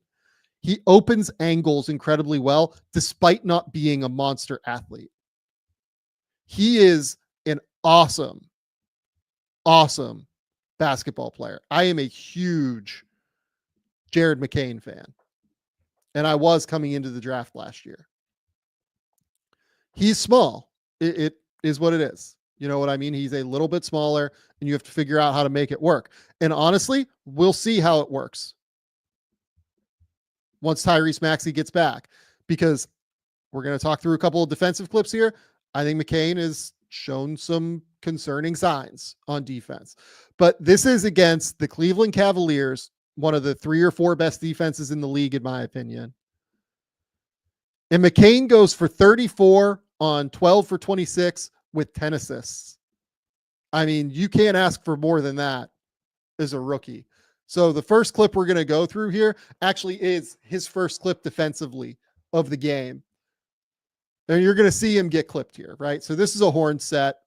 He opens angles incredibly well, despite not being a monster athlete. He is an awesome, awesome basketball player. I am a huge Jared McCain fan, and I was coming into the draft last year. He's small. It is what it is. You know what I mean? He's a little bit smaller, and you have to figure out how to make it work. And honestly, we'll see how it works once Tyrese Maxey gets back, because We're going to talk through a couple of defensive clips here. I think McCain has shown some concerning signs on defense, but this is against the Cleveland Cavaliers, one of the 3 or 4 best defenses in the league, in my opinion. And McCain goes for 34 on 12 for 26 with 10 assists. I mean, you can't ask for more than that as a rookie. So the first clip we're going to go through here actually is his first clip defensively of the game. And you're going to see him get clipped here, right? So this is a horn set.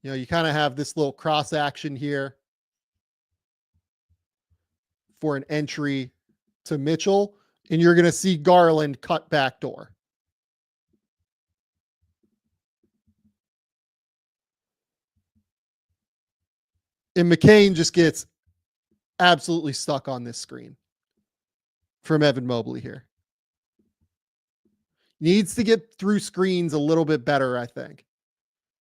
You know, you kind of have this little cross action here for an entry to Mitchell. And you're going to see Garland cut backdoor. And McCain just gets absolutely stuck on this screen from Evan Mobley here. Needs to get through screens a little bit better, I think.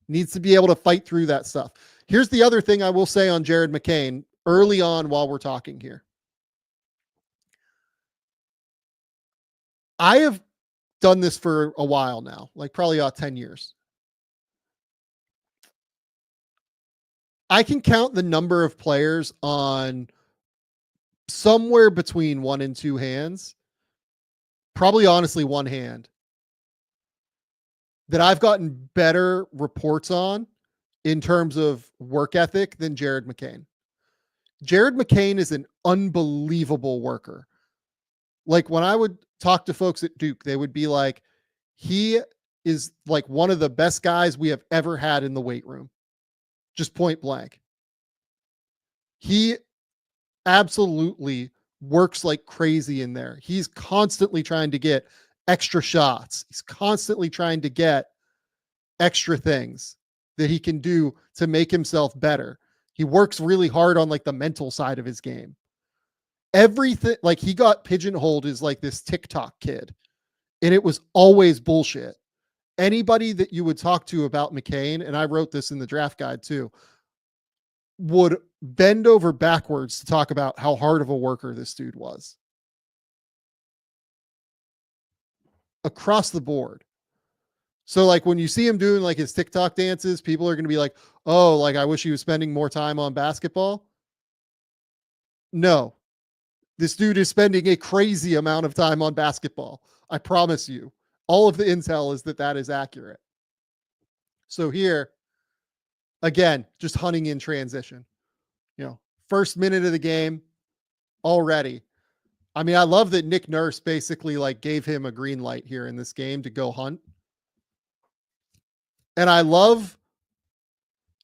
Needs to be able to fight through that stuff. Here's the other thing I will say on Jared McCain early on while we're talking here. I have done this for a while now, like probably about 10 years. I can count the number of players on somewhere between 1 and 2 hands, probably honestly 1 hand, that I've gotten better reports on in terms of work ethic than Jared McCain. Jared McCain is an unbelievable worker. Like when I would talk to folks at Duke, they would be like, he is like one of the best guys we have ever had in the weight room. Just point blank. He absolutely works like crazy in there. He's constantly trying to get extra shots. He's constantly trying to get extra things that he can do to make himself better. He works really hard on like the mental side of his game. Everything, like he got pigeonholed as like this TikTok kid, and it was always bullshit. Anybody that you would talk to about McCain, and I wrote this in the draft guide too, would bend over backwards to talk about how hard of a worker this dude was. Across the board. So like when you see him doing like his TikTok dances, people are going to be like, oh, like I wish he was spending more time on basketball. No, this dude is spending a crazy amount of time on basketball. I promise you. All of the intel is that that is accurate. So here, again, just hunting in transition. You know, first minute of the game already. I mean, I love that Nick Nurse basically like gave him a green light here in this game to go hunt. And I love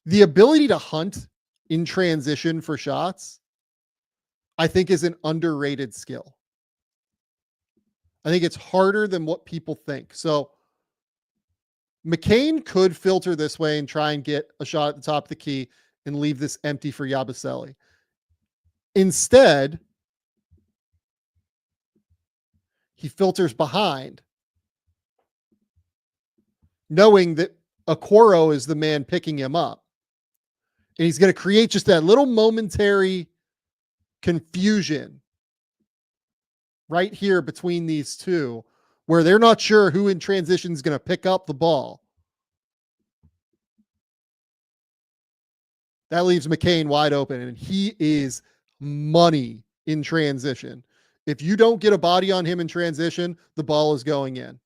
the ability to hunt in transition for shots. I think is an underrated skill. I think it's harder than what people think. So McCain could filter this way and try and get a shot at the top of the key and leave this empty for Yabusele. Instead, he filters behind, knowing that Okoro is the man picking him up. And he's going to create just that little momentary confusion right here between these two, where they're not sure who in transition is going to pick up the ball. That leaves McCain wide open, and he is money in transition. If you don't get a body on him in transition, the ball is going in.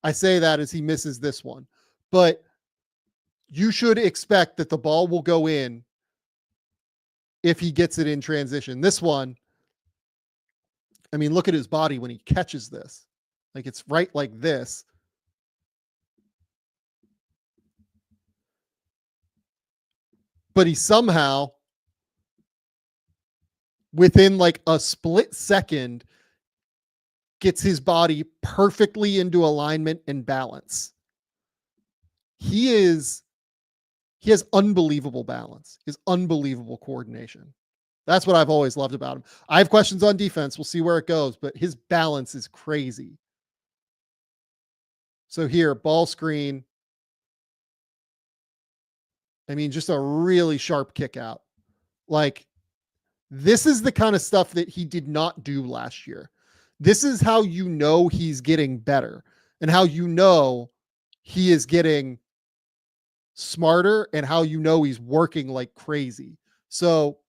I say that as he misses this one, but you should expect that the ball will go in if he gets it in transition. This one, I mean, look at his body when he catches this. Like it's right like this. But he somehow, within like a split second, gets his body perfectly into alignment and balance. He has unbelievable balance. He has unbelievable coordination. That's what I've always loved about him. I have questions on defense. We'll see where it goes, but his balance is crazy. So here, ball screen. I mean, just a really sharp kick out. Like, this is the kind of stuff that he did not do last year. This is how you know he's getting better and how you know he is getting smarter and how you know he's working like crazy. So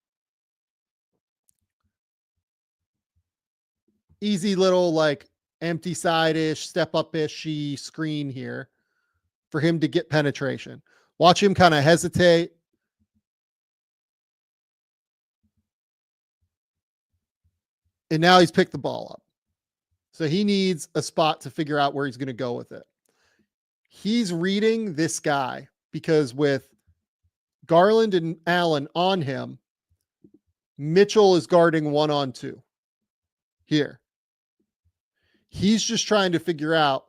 easy little like empty side-ish, step up-ish screen here for him to get penetration. Watch him kind of hesitate. And now he's picked the ball up. So he needs a spot to figure out where he's going to go with it. He's reading this guy because with Garland and Allen on him, Mitchell is guarding 1-on-2 here. He's just trying to figure out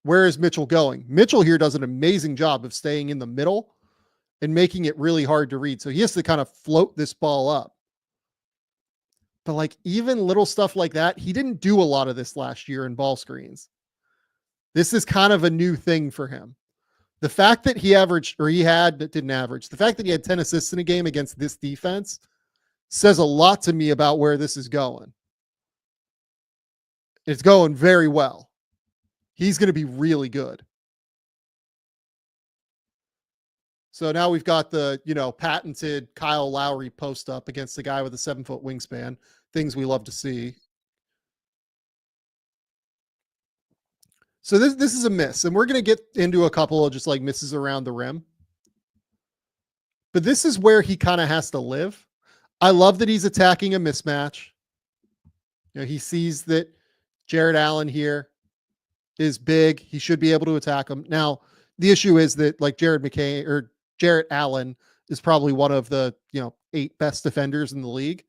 where is Mitchell going. Mitchell here does an amazing job of staying in the middle and making it really hard to read. So he has to kind of float this ball up. But like even little stuff like that, he didn't do a lot of this last year in ball screens. This is kind of a new thing for him. The fact that he averaged, or he had, didn't average, the fact that he had 10 assists in a game against this defense says a lot to me about where this is going. It's going very well. He's going to be really good. So now we've got the, patented Kyle Lowry post up against the guy with a 7-foot wingspan. Things we love to see. So this is a miss, and we're going to get into a couple of just like misses around the rim. But this is where he kind of has to live. I love that he's attacking a mismatch. He sees that Jarrett Allen here is big. He should be able to attack him. Now, the issue is that like Jarrett Allen is probably one of the, 8 best defenders in the league.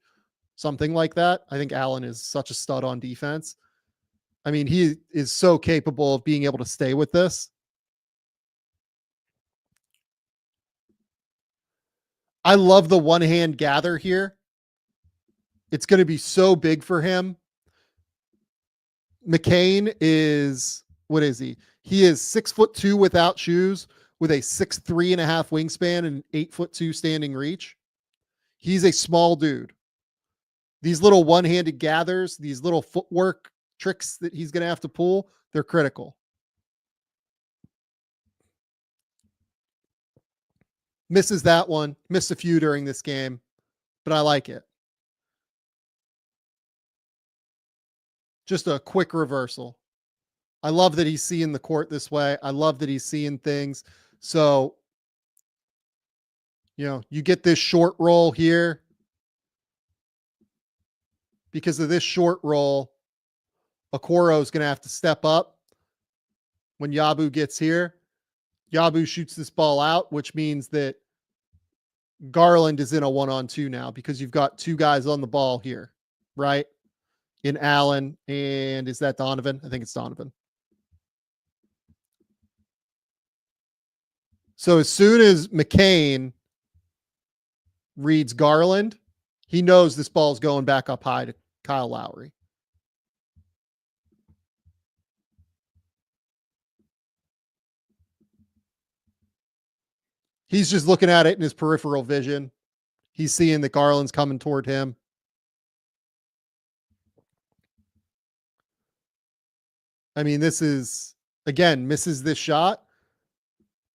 Something like that. I think Allen is such a stud on defense. I mean, he is so capable of being able to stay with this. I love the one-hand gather here. It's going to be so big for him. McCain is, what is he? He is 6'2" without shoes with a 6'3.5" wingspan and 8'2" standing reach. He's a small dude. These little one-handed gathers, these little footwork tricks that he's going to have to pull, they're critical. Misses that one. Missed a few during this game, but I like it. Just a quick reversal. I love that he's seeing the court this way. I love that he's seeing things. So, you get this short roll here. Because of this short roll, Okoro is going to have to step up when Yabu gets here. Yabu shoots this ball out, which means that Garland is in a 1-on-2 now because you've got 2 guys on the ball here, right? In Allen, and is that Donovan? I think it's Donovan. So as soon as McCain reads Garland, he knows this ball is going back up high to Kyle Lowry. He's just looking at it in his peripheral vision. He's seeing that Garland's coming toward him. I mean, this is, again, misses this shot.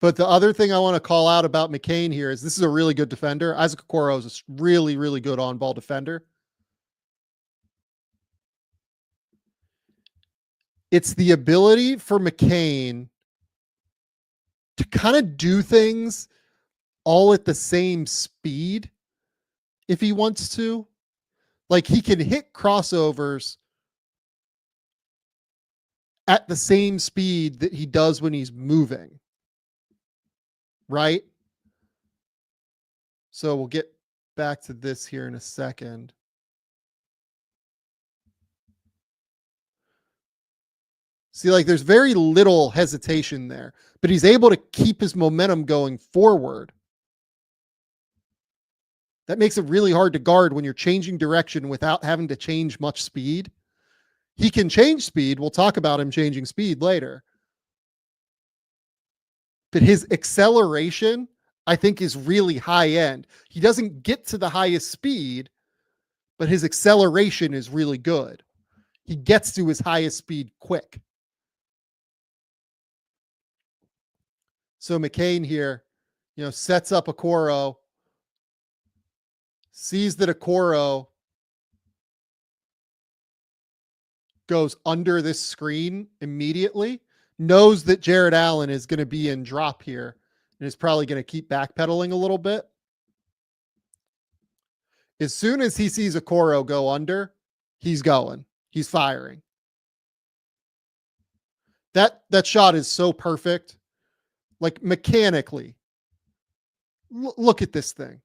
But the other thing I want to call out about McCain here is this is a really good defender. Isaac Okoro is a really, really good on-ball defender. It's the ability for McCain to kind of do things all at the same speed if he wants to. Like he can hit crossovers at the same speed that he does when he's moving. Right? So we'll get back to this here in a second. See, like there's very little hesitation there, but he's able to keep his momentum going forward. That makes it really hard to guard when you're changing direction without having to change much speed. He can change speed. We'll talk about him changing speed later. But his acceleration, I think, is really high end. He doesn't get to the highest speed, but his acceleration is really good. he gets to his highest speed quick. So McCain here, sets up Okoro, sees that Okoro goes under this screen immediately, knows that Jared Allen is going to be in drop here and is probably going to keep backpedaling a little bit. As soon as he sees Okoro go under, he's going. He's firing. That shot is so perfect. Like mechanically. Look at this thing.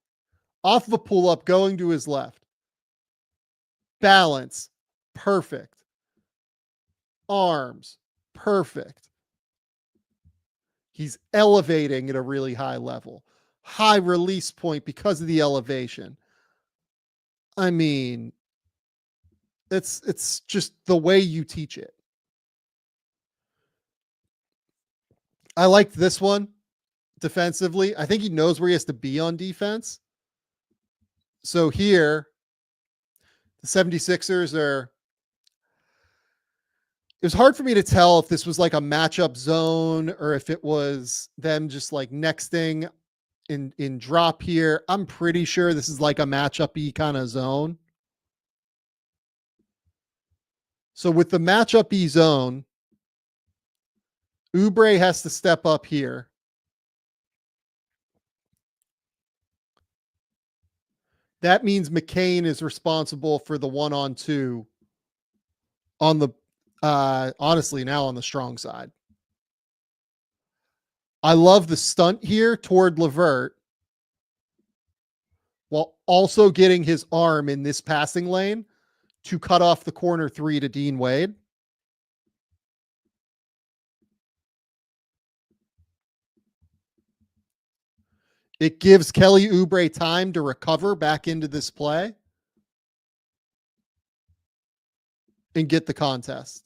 Off of a pull-up, going to his left. Balance, perfect. Arms, perfect. He's elevating at a really high level. High release point because of the elevation. I mean, it's just the way you teach it. I liked this one defensively. I think he knows where he has to be on defense. So here, the 76ers are... It was hard for me to tell if this was like a matchup zone or if it was them just like nexting in drop here. I'm pretty sure this is like a matchup-y kind of zone. So with the matchup-y zone, Oubre has to step up here. That means McCain is responsible for the 1-on-2 on the honestly now on the strong side. I love the stunt here toward LeVert while also getting his arm in this passing lane to cut off the corner three to Dean Wade. It gives Kelly Oubre time to recover back into this play and get the contest.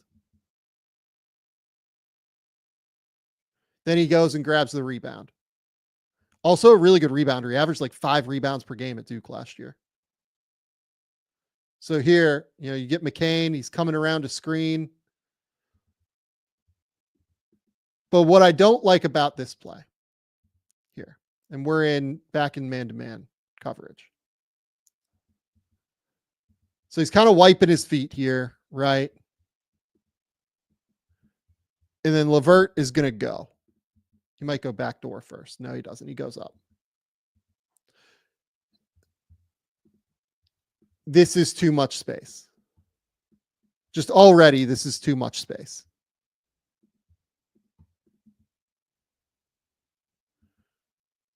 Then he goes and grabs the rebound. Also a really good rebounder. He averaged like 5 rebounds per game at Duke last year. So here, you get McCain. He's coming around to screen. But what I don't like about this play here, and we're back in man-to-man coverage. So he's kind of wiping his feet here, right? And then LeVert is going to go. He might go backdoor first. No, he doesn't. He goes up. This is too much space. Just already, this is too much space.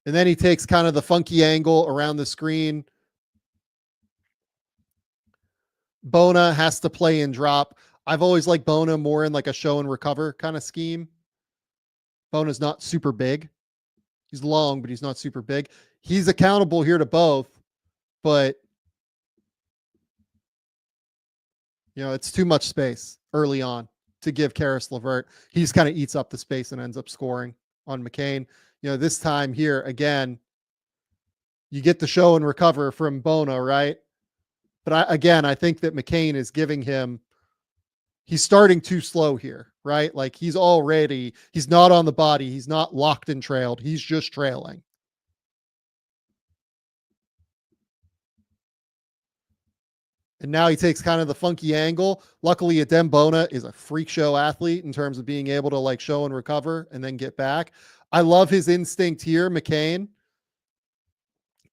And then he takes kind of the funky angle around the screen. Bona has to play and drop. I've always liked Bona more in like a show and recover kind of scheme. Bona's not super big. He's long, but he's not super big. He's accountable here to both, but it's too much space early on to give Karis LeVert. He just kind of eats up the space and ends up scoring on McCain. This time here, again, you get the show and recover from Bona, right? But I think that McCain is giving him, he's starting too slow here, right? Like he's not on the body. He's not locked and trailed. He's just trailing. And now he takes kind of the funky angle. Luckily, Adem Bona is a freak show athlete in terms of being able to like show and recover and then get back. I love his instinct here, McCain.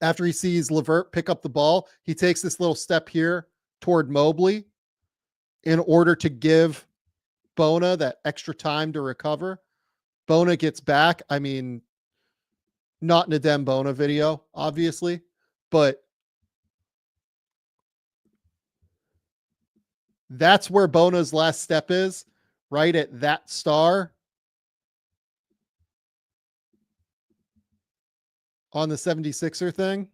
After he sees LeVert pick up the ball, he takes this little step here toward Mobley in order to give Bona that extra time to recover. Bona gets back. I mean, not an Adem Bona video, obviously, but that's where Bona's last step is, right at that star on the 76er thing.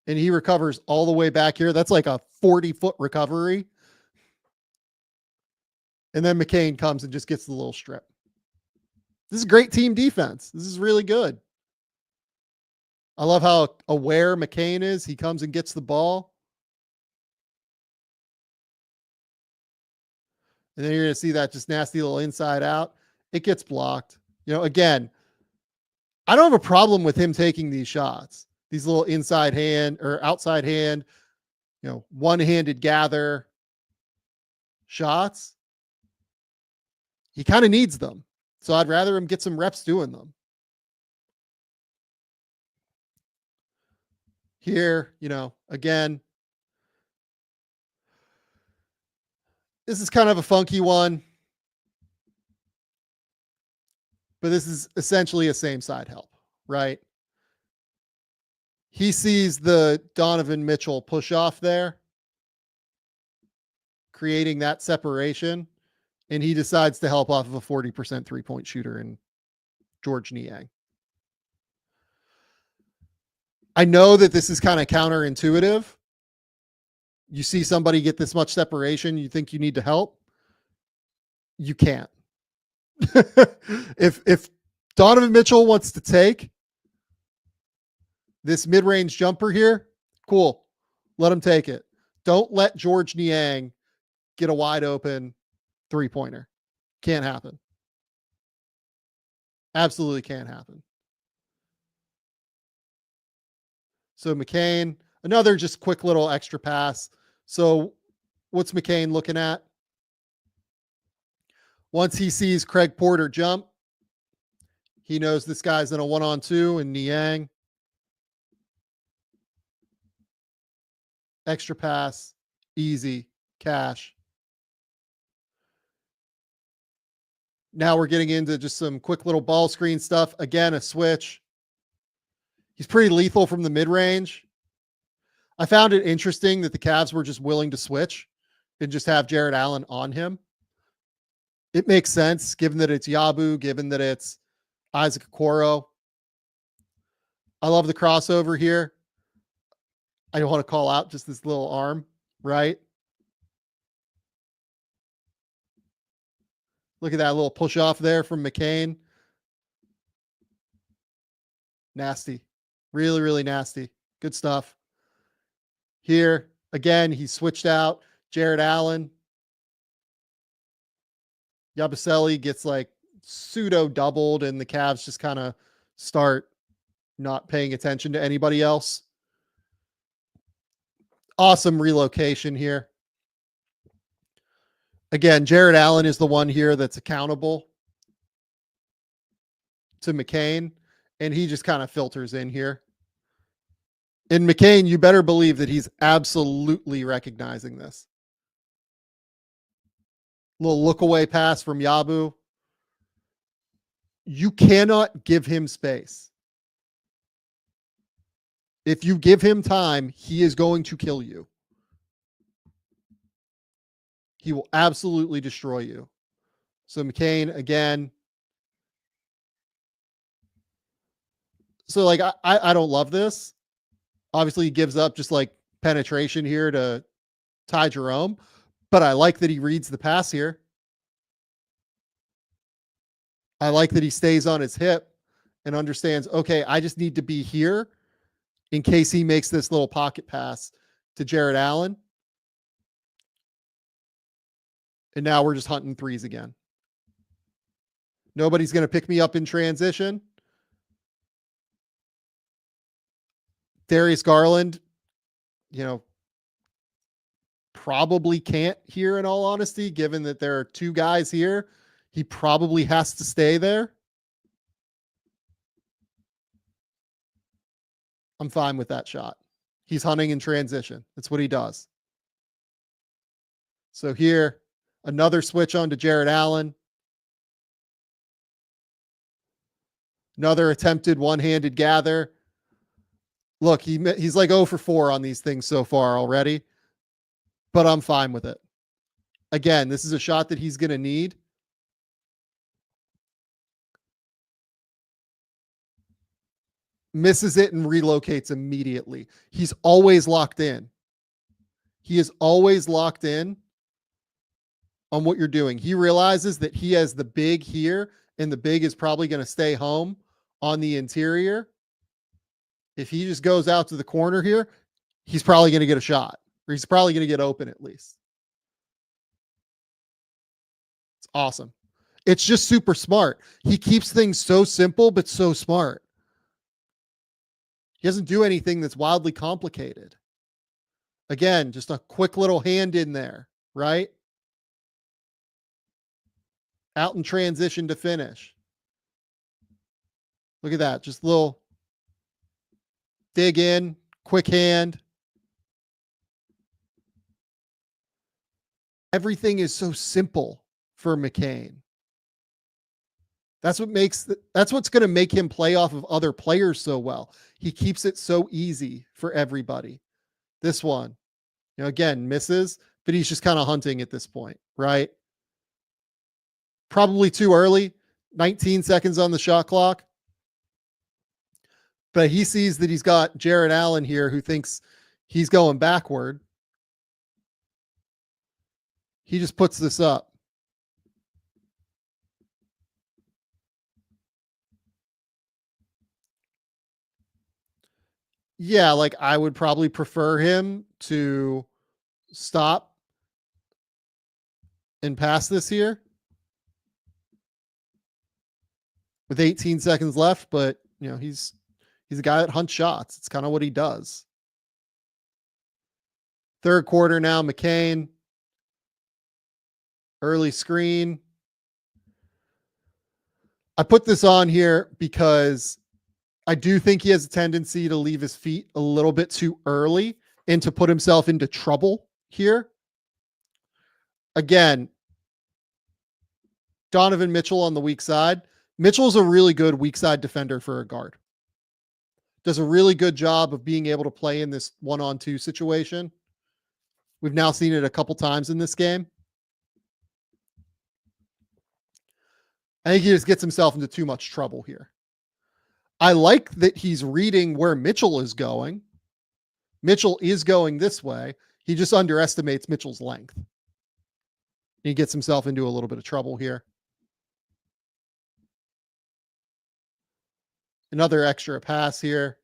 And he recovers all the way back here. That's like a 40-foot recovery. And then McCain comes and just gets the little strip. This is great team defense. This is really good. I love how aware McCain is. He comes and gets the ball. And then you're going to see that just nasty little inside out. It gets blocked. Again, I don't have a problem with him taking these shots, these little inside hand or outside hand, one-handed gather shots. He kind of needs them. So I'd rather him get some reps doing them. Here, again, this is kind of a funky one, but this is essentially a same side help, right? He sees the Donovan Mitchell push off there, creating that separation, and he decides to help off of a 40% three-point shooter in George Niang. I know that this is kind of counterintuitive. You see somebody get this much separation, you think you need to help. You can't. If Donovan Mitchell wants to take this mid-range jumper here, cool. Let him take it. Don't let George Niang get a wide open three-pointer. Can't happen. Absolutely can't happen. So McCain, another just quick little extra pass. So what's McCain looking at? Once he sees Craig Porter jump, he knows this guy's in a 1-on-2 and Niang. Extra pass, easy, cash. Now we're getting into just some quick little ball screen stuff. Again, a switch. He's pretty lethal from the mid-range. I found it interesting that the Cavs were just willing to switch and just have Jarrett Allen on him. It makes sense given that it's Yabu, given that it's Isaac Okoro. I love the crossover here. I don't want to call out just this little arm, right? Look at that little push off there from McCain. Nasty. Really, really nasty. Good stuff. Here, again, he switched out Jarrett Allen. Yabusele gets like pseudo doubled, and the Cavs just kind of start not paying attention to anybody else. Awesome relocation here. Again, Jarrett Allen is the one here that's accountable to McCain, and he just kind of filters in here. And McCain, you better believe that he's absolutely recognizing this. Little look away pass from Yabu. You cannot give him space. If you give him time, he is going to kill you. He will absolutely destroy you. So McCain, again. So like, I don't love this. Obviously he gives up just like penetration here to Ty Jerome, but I like that he reads the pass here. I like that he stays on his hip and understands, okay, I just need to be here in case he makes this little pocket pass to Jarrett Allen. And now we're just hunting threes again. Nobody's going to pick me up in transition. Darius Garland, probably can't here in all honesty, given that there are two guys here. He probably has to stay there. I'm fine with that shot. He's hunting in transition. That's what he does. So here, another switch on to Jarrett Allen. Another attempted one-handed gather. Look, he's like 0 for 4 on these things so far already, but I'm fine with it. Again, this is a shot that he's going to need. Misses it and relocates immediately. He's always locked in. He is always locked in on what you're doing. He realizes that he has the big here, and the big is probably going to stay home on the interior. If he just goes out to the corner here, he's probably going to get a shot, or he's probably going to get open at least. awesome. It's just super smart. He keeps things so simple, but so smart. He doesn't do anything that's wildly complicated. Again, just a quick little hand in there, right? Out in transition to finish. Look at that. Just a little dig in, quick hand. Everything is so simple for McCain. That's what's going to make him play off of other players so well. He keeps it so easy for everybody. This one, again, misses, but he's just kind of hunting at this point, right? Probably too early. 19 seconds on the shot clock. But he sees that he's got Jarrett Allen here who thinks he's going backward. He just puts this up. Yeah, like I would probably prefer him to stop and pass this here with 18 seconds left, but he's a guy that hunts shots. It's kind of what he does. Third quarter now, McCain. Early screen. I put this on here because I do think he has a tendency to leave his feet a little bit too early and to put himself into trouble here. Again, Donovan Mitchell on the weak side. Mitchell's a really good weak side defender for a guard. Does a really good job of being able to play in this 1-on-2 situation. We've now seen it a couple times in this game. I think he just gets himself into too much trouble here. I like that he's reading where Mitchell is going. Mitchell is going this way. He just underestimates Mitchell's length. He gets himself into a little bit of trouble here. Another extra pass here.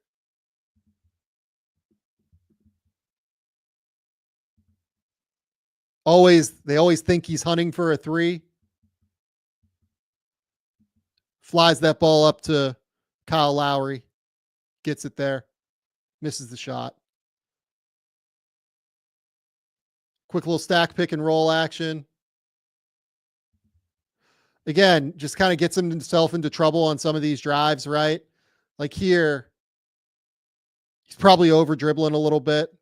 They always think he's hunting for a three. Flies that ball up to Kyle Lowry. Gets it there. Misses the shot. Quick little stack pick and roll action. Again, just kind of gets himself into trouble on some of these drives, right? Like here, he's probably over dribbling a little bit.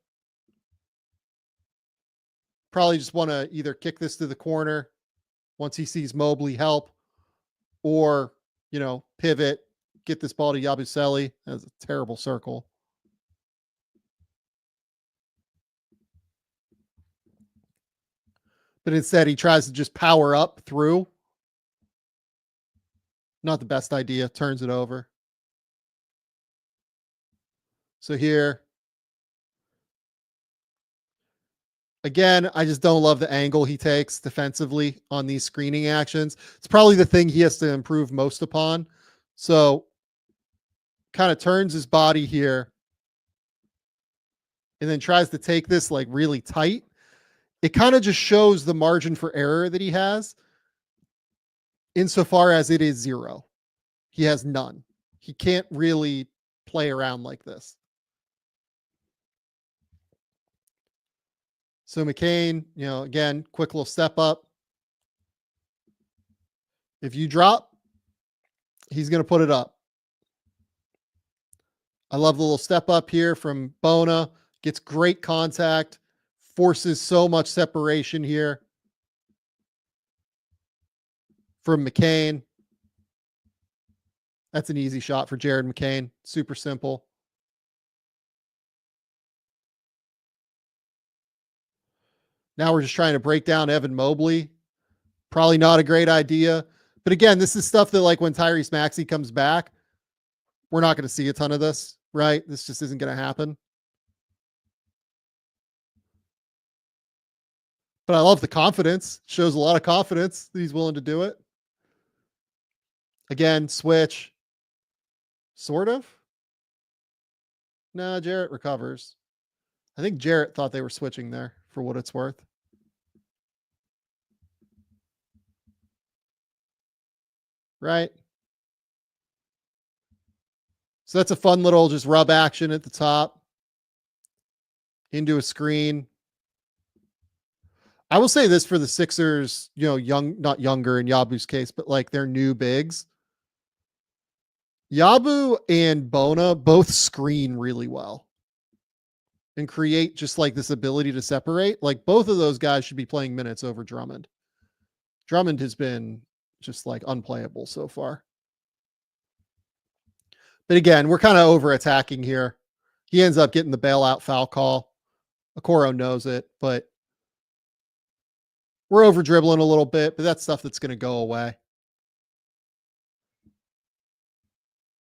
Probably just want to either kick this to the corner once he sees Mobley help, or, pivot, get this ball to Yabusele. That's a terrible circle. But instead, he tries to just power up through. Not the best idea. Turns it over. So here, again, I just don't love the angle he takes defensively on these screening actions. It's probably the thing he has to improve most upon. So kind of turns his body here and then tries to take this like really tight. It kind of just shows the margin for error that he has insofar as it is zero. He has none. He can't really play around like this. So McCain, again, quick little step up. If you drop, he's going to put it up. I love the little step up here from Bona. Gets great contact. Forces so much separation here from McCain. That's an easy shot for Jared McCain. Super simple. Now we're just trying to break down Evan Mobley. Probably not a great idea. But again, this is stuff that like when Tyrese Maxey comes back, we're not going to see a ton of this, right? This just isn't going to happen. But I love the confidence. Shows a lot of confidence that he's willing to do it. Again, switch. Sort of. Nah, Jarrett recovers. I think Jarrett thought they were switching there for what it's worth. right? So that's a fun little just rub action at the top into a screen. I will say this for the Sixers, not younger in Yabu's case, but like their new bigs. Yabu and Bona both screen really well and create just like this ability to separate. Like both of those guys should be playing minutes over Drummond. Drummond has been just like unplayable so far. But again, we're kind of over attacking here. He ends up getting the bailout foul call. Okoro knows it, but we're over dribbling a little bit, but that's stuff that's going to go away.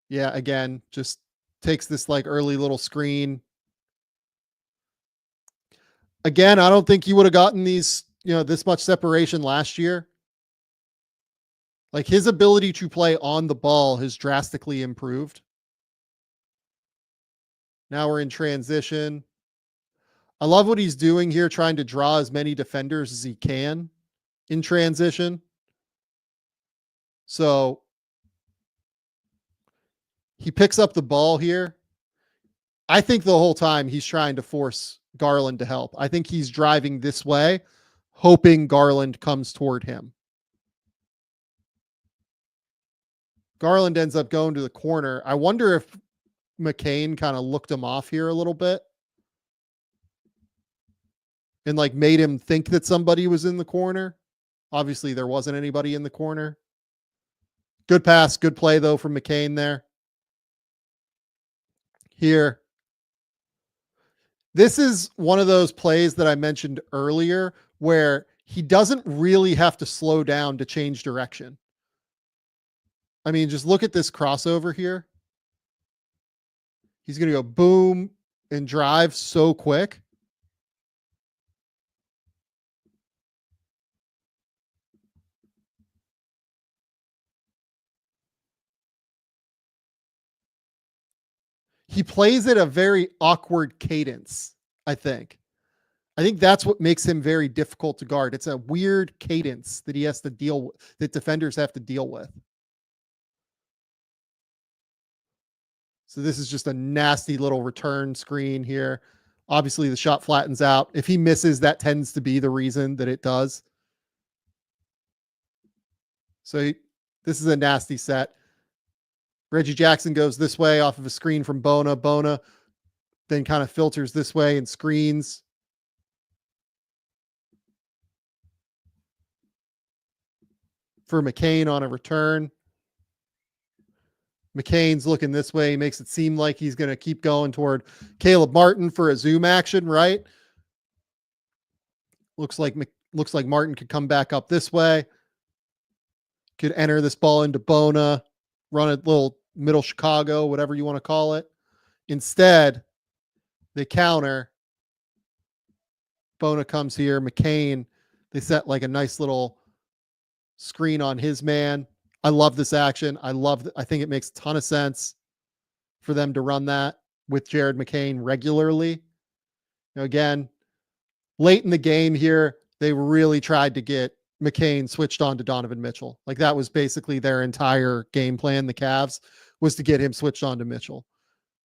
Yeah, again, just takes this like early little screen. Again, I don't think you would have gotten these, this much separation last year. Like his ability to play on the ball has drastically improved. Now we're in transition. I love what he's doing here, trying to draw as many defenders as he can in transition. So he picks up the ball here. I think the whole time he's trying to force Garland to help. I think he's driving this way, hoping Garland comes toward him. Garland ends up going to the corner. I wonder if McCain kind of looked him off here a little bit and like made him think that somebody was in the corner. Obviously, there wasn't anybody in the corner. Good pass, good play though from McCain there. Here. This is one of those plays that I mentioned earlier where he doesn't really have to slow down to change direction. I mean, just look at this crossover here. He's going to go boom and drive so quick. He plays at a very awkward cadence, I think. I think that's what makes him very difficult to guard. It's a weird cadence that he has to deal with, that defenders have to deal with. So this is just a nasty little return screen here. Obviously, the shot flattens out. If he misses, that tends to be the reason that it does. So this is a nasty set. Reggie Jackson goes this way off of a screen from Bona. Bona then kind of filters this way and screens. For McCain on a return. McCain's looking this way. He makes it seem like he's going to keep going toward Caleb Martin for a zoom action, right? Looks like Martin could come back up this way. Could enter this ball into Bona, run a little middle Chicago, whatever you want to call it. Instead, they counter. Bona comes here. McCain, they set like a nice little screen on his man. I love this action. I think it makes a ton of sense for them to run that with Jared McCain regularly. Again, late in the game here, they really tried to get McCain switched on to Donovan Mitchell. Like that was basically their entire game plan. The Cavs was to get him switched on to Mitchell.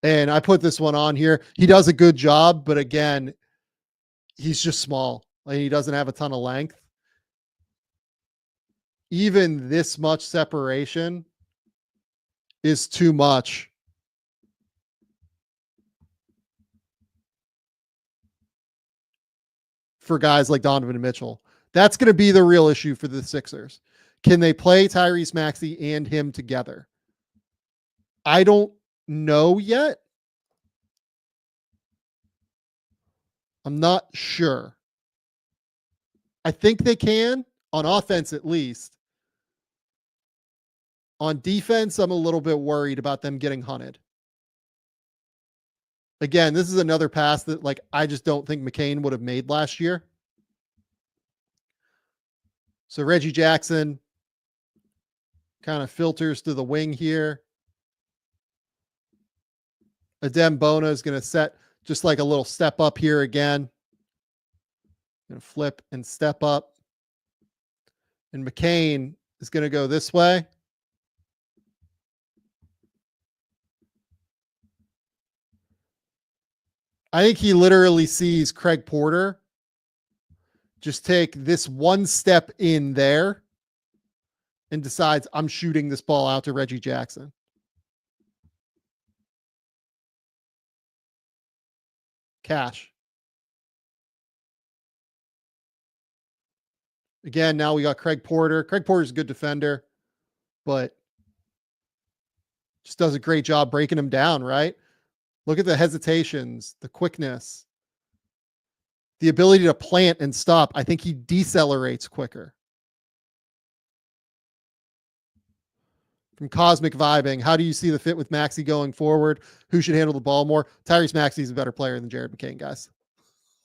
And I put this one on here. He does a good job, but again, he's just small. Like he doesn't have a ton of length. Even this much separation is too much for guys like Donovan Mitchell. That's going to be the real issue for the Sixers. Can they play Tyrese Maxey and him together? I don't know yet. I'm not sure. I think they can, on offense at least. On defense, I'm a little bit worried about them getting hunted. Again, this is another pass that like I just don't think McCain would have made last year. So Reggie Jackson kind of filters to the wing here. Adem Bona is going to set just like a little step up here again. Going to flip and step up. And McCain is going to go this way. I think he literally sees Craig Porter just take this one step in there and decides I'm shooting this ball out to Reggie Jackson. Cash. Again, now we got Craig Porter. Craig Porter's a good defender, but just does a great job breaking him down, right? Look at the hesitations, the quickness, the ability to plant and stop. I think he decelerates quicker. From Cosmic Vibing, how do you see the fit with Maxey going forward? Who should handle the ball more? Tyrese Maxey is a better player than Jared McCain, guys.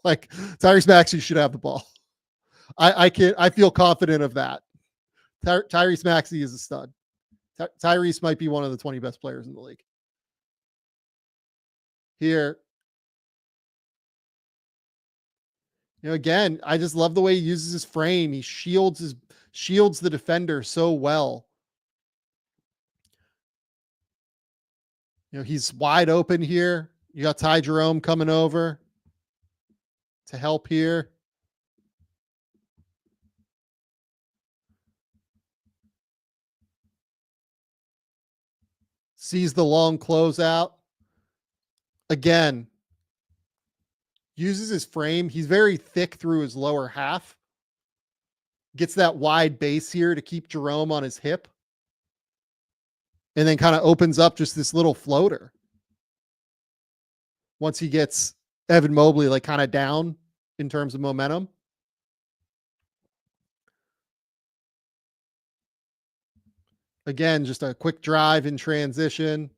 Like Tyrese Maxey should have the ball. I feel confident of that. Tyrese Maxey is a stud. Tyrese might be one of the 20 best players in the league. Here, again, I just love the way he uses his frame. He shields the defender so well. He's wide open here. You got Ty Jerome coming over to help here. Sees the long closeout. Again, uses his frame. He's very thick through his lower half. Gets that wide base here to keep Jerome on his hip. And then kind of opens up just this little floater. Once he gets Evan Mobley like kind of down in terms of momentum. Again, just a quick drive in transition.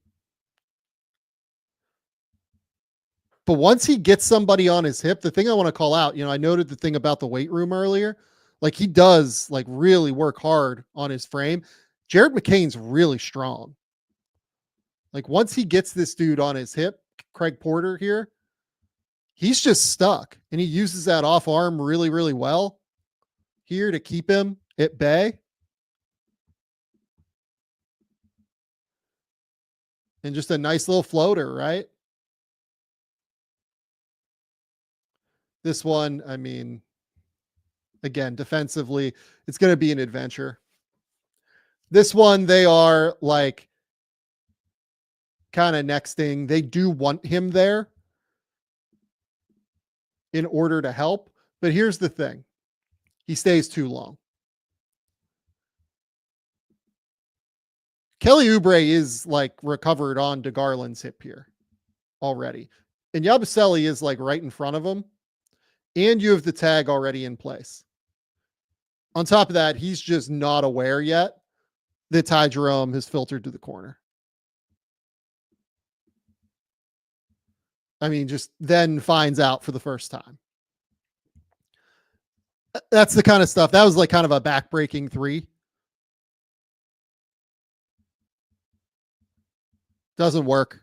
But once he gets somebody on his hip, the thing I want to call out, I noted the thing about the weight room earlier. Like he does like really work hard on his frame. Jared McCain's really strong. Like once he gets this dude on his hip, Craig Porter here, he's just stuck. And he uses that off arm really, really well here to keep him at bay. And just a nice little floater, right? This one, I mean, again, defensively, it's going to be an adventure. This one, they are like kind of nexting. They do want him there in order to help. But here's the thing. He stays too long. Kelly Oubre is like recovered on DeGarland's hip here already. And Yabusele is like right in front of him. And you have the tag already in place. On top of that, he's just not aware yet that Ty Jerome has filtered to the corner. I mean, just then finds out for the first time. That's the kind of stuff. That was like kind of a backbreaking three. Doesn't work.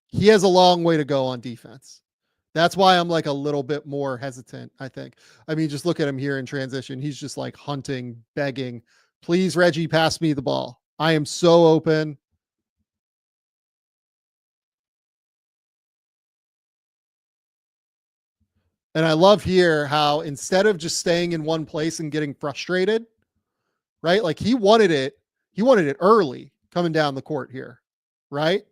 He has a long way to go on defense. That's why I'm like a little bit more hesitant, I think. I mean, just look at him here in transition. He's just like hunting, begging. Please, Reggie, pass me the ball. I am so open. And I love here how instead of just staying in one place and getting frustrated, right? Like he wanted it early coming down the court here, right?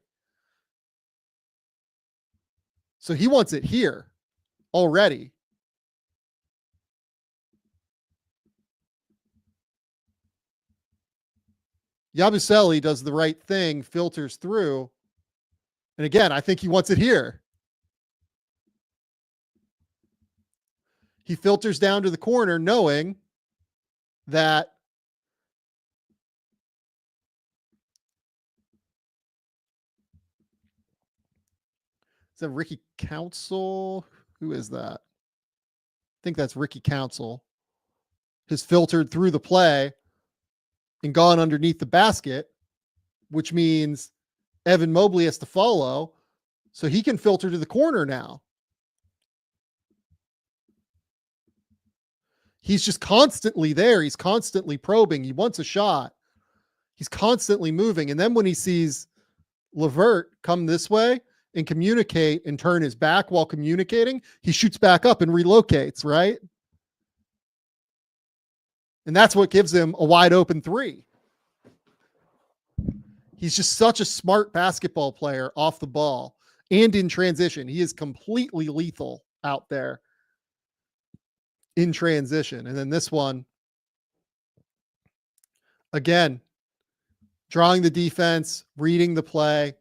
So he wants it here already. Yabusele does the right thing, filters through. And again, I think he wants it here. He filters down to the corner knowing that is that Ricky Council? Who is that? I think that's Ricky Council. Has filtered through the play and gone underneath the basket, which means Evan Mobley has to follow, so he can filter to the corner now. He's just constantly there. He's constantly probing. He wants a shot. He's constantly moving. And then when he sees LeVert come this way and communicate and turn his back while communicating, he shoots back up and relocates, right? And that's what gives him a wide open three. He's just such a smart basketball player off the ball and in transition. He is completely lethal out there in transition. And then this one, again, drawing the defense, reading the play.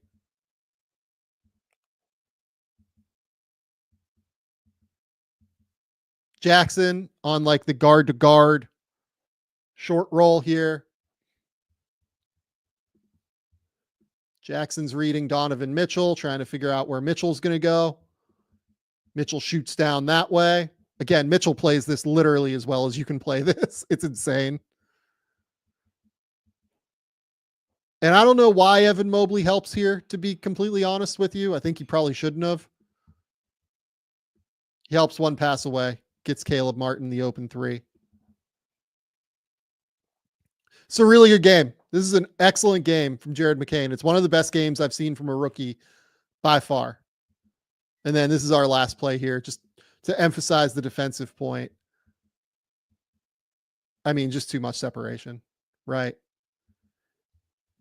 Jackson on like the guard to guard short roll here. Jackson's reading Donovan Mitchell, trying to figure out where Mitchell's going to go. Mitchell shoots down that way. Again, Mitchell plays this literally as well as you can play this. It's insane. And I don't know why Evan Mobley helps here, to be completely honest with you. I think he probably shouldn't have. He helps one pass away, gets Caleb Martin the open three. It's a really good game. This is an excellent game from Jared McCain. It's one of the best games I've seen from a rookie by far. And then this is our last play here, just to emphasize the defensive point. I mean, just too much separation, right?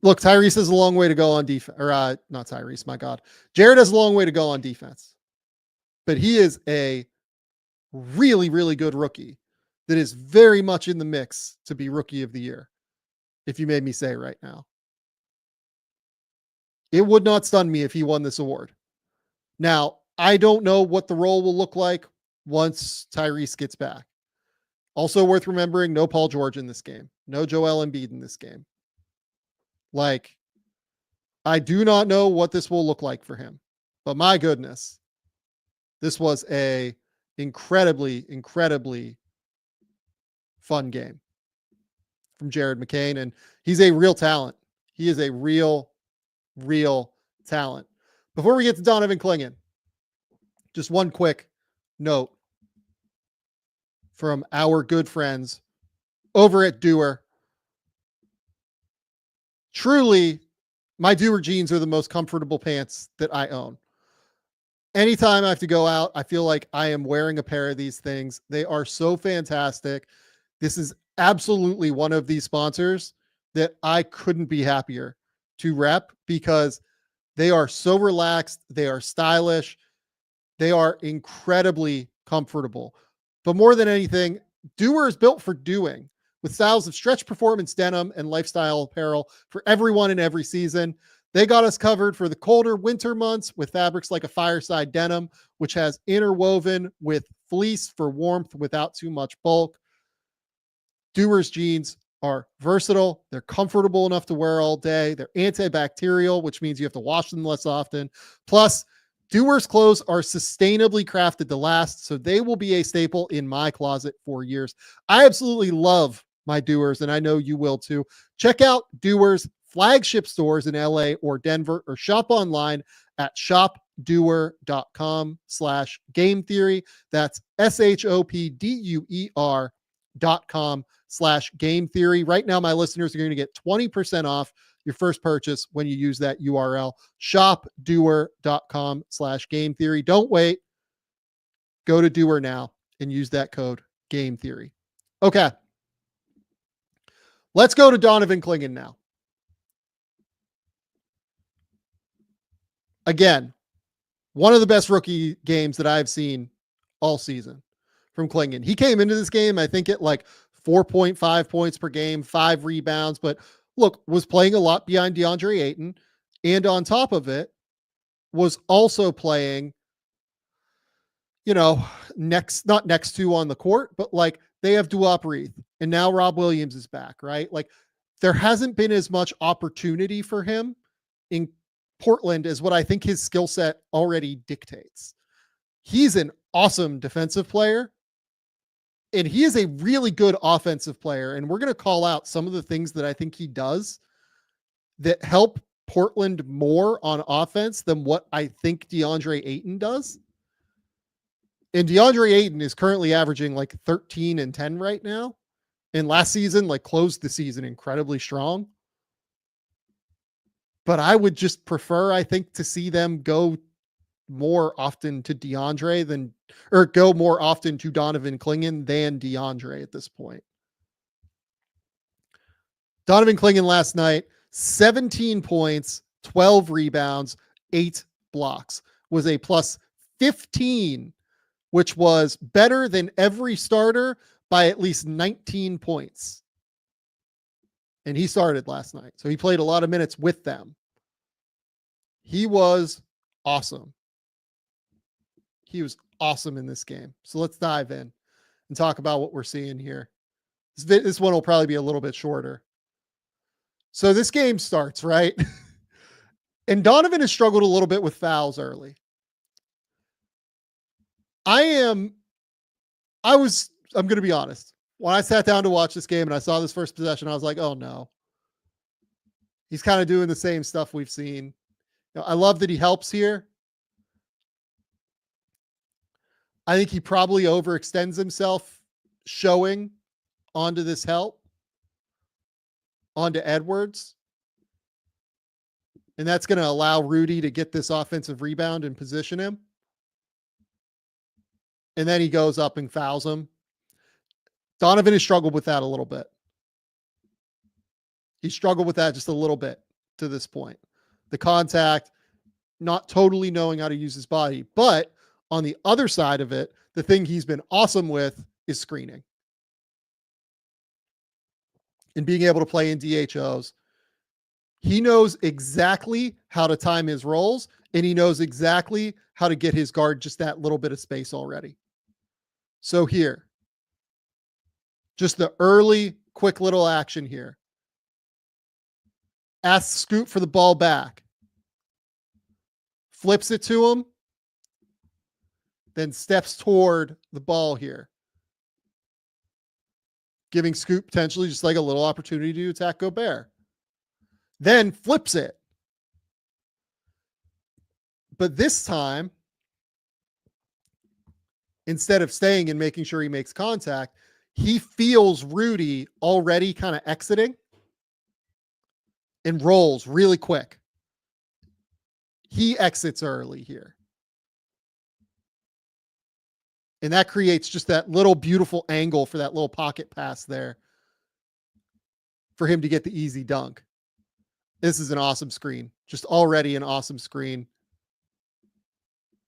Look, Tyrese has a long way to go on defense, or not Tyrese, my God. Jared has a long way to go on defense, but he is a really, really good rookie that is very much in the mix to be rookie of the year. If you made me say right now, it would not stun me if he won this award. Now, I don't know what the role will look like once Tyrese gets back. Also worth remembering, no Paul George in this game. No Joel Embiid in this game. Like, I do not know what this will look like for him. But my goodness, this was a incredibly, incredibly fun game from Jared McCain. And he's a real talent. He is a real talent. Before we get to Donovan Clingan, just one quick note from our good friends over at Duer. Truly, my Duer jeans are the most comfortable pants that I own. Anytime I have to go out, I feel like I am wearing a pair of these things. They are so fantastic. This is absolutely one of these sponsors that I couldn't be happier to rep, because they are so relaxed. They are stylish. They are incredibly comfortable. But more than anything, Duer is built for doing, with styles of stretch performance denim and lifestyle apparel for everyone in every season. They got us covered for the colder winter months with fabrics like a fireside denim, which has interwoven with fleece for warmth without too much bulk. Duer's jeans are versatile. They're comfortable enough to wear all day. They're antibacterial, which means you have to wash them less often. Plus, Duer's clothes are sustainably crafted to last, so they will be a staple in my closet for years. I absolutely love my Duers, and I know you will too. Check out Duer's flagship stores in LA or Denver, or shop online at shopduer.com/game theory. That's shopduer.com/game theory. Right now, my listeners are going to get 20% off your first purchase when you use that URL, shopduer.com/game theory. Don't wait. Go to Duer now and use that code game theory. Okay. Let's go to Donovan Clingan now. Again, one of the best rookie games that I've seen all season from Clingan. He came into this game, I think, at like 4.5 points per game, 5 rebounds, but look, was playing a lot behind DeAndre Ayton. And on top of it, was also playing, not next to on the court, but like they have Duer Breathe. And now Rob Williams is back, right? Like there hasn't been as much opportunity for him in Portland as what I think his skill set already dictates. He's an awesome defensive player, and he is a really good offensive player. And we're going to call out some of the things that I think he does that help Portland more on offense than what I think DeAndre Ayton does. And DeAndre Ayton is currently averaging like 13 and 10 right now. And last season, like closed the season incredibly strong. But I would just prefer, I think, to see them go more often to DeAndre than, or go more often to Donovan Clingan than DeAndre at this point. Donovan Clingan last night, 17 points, 12 rebounds, 8 blocks, was a plus 15, which was better than every starter by at least 19 points. And he started last night, so he played a lot of minutes with them. He was awesome. He was awesome in this game. So let's dive in and talk about what we're seeing here. This one will probably be a little bit shorter. So this game starts, right? And Donovan has struggled a little bit with fouls early. I'm going to be honest. When I sat down to watch this game and I saw this first possession, I was like, oh no. He's kind of doing the same stuff we've seen. I love that he helps here. I think he probably overextends himself showing onto this help, onto Edwards. And that's going to allow Rudy to get this offensive rebound and position him. And then he goes up and fouls him. Donovan has struggled with that a little bit. He struggled with that just a little bit to this point. The contact, not totally knowing how to use his body. But on the other side of it, the thing he's been awesome with is screening. And being able to play in DHOs. He knows exactly how to time his rolls, and he knows exactly how to get his guard just that little bit of space already. So here, just the early, quick little action here. Asks Scoot for the ball back. Flips it to him. Then steps toward the ball here. Giving Scoot potentially just like a little opportunity to attack Gobert. Then flips it. But this time, instead of staying and making sure he makes contact, he feels Rudy already kind of exiting and rolls really quick. He exits early here. And that creates just that little beautiful angle for that little pocket pass there for him to get the easy dunk. This is an awesome screen. Just already an awesome screen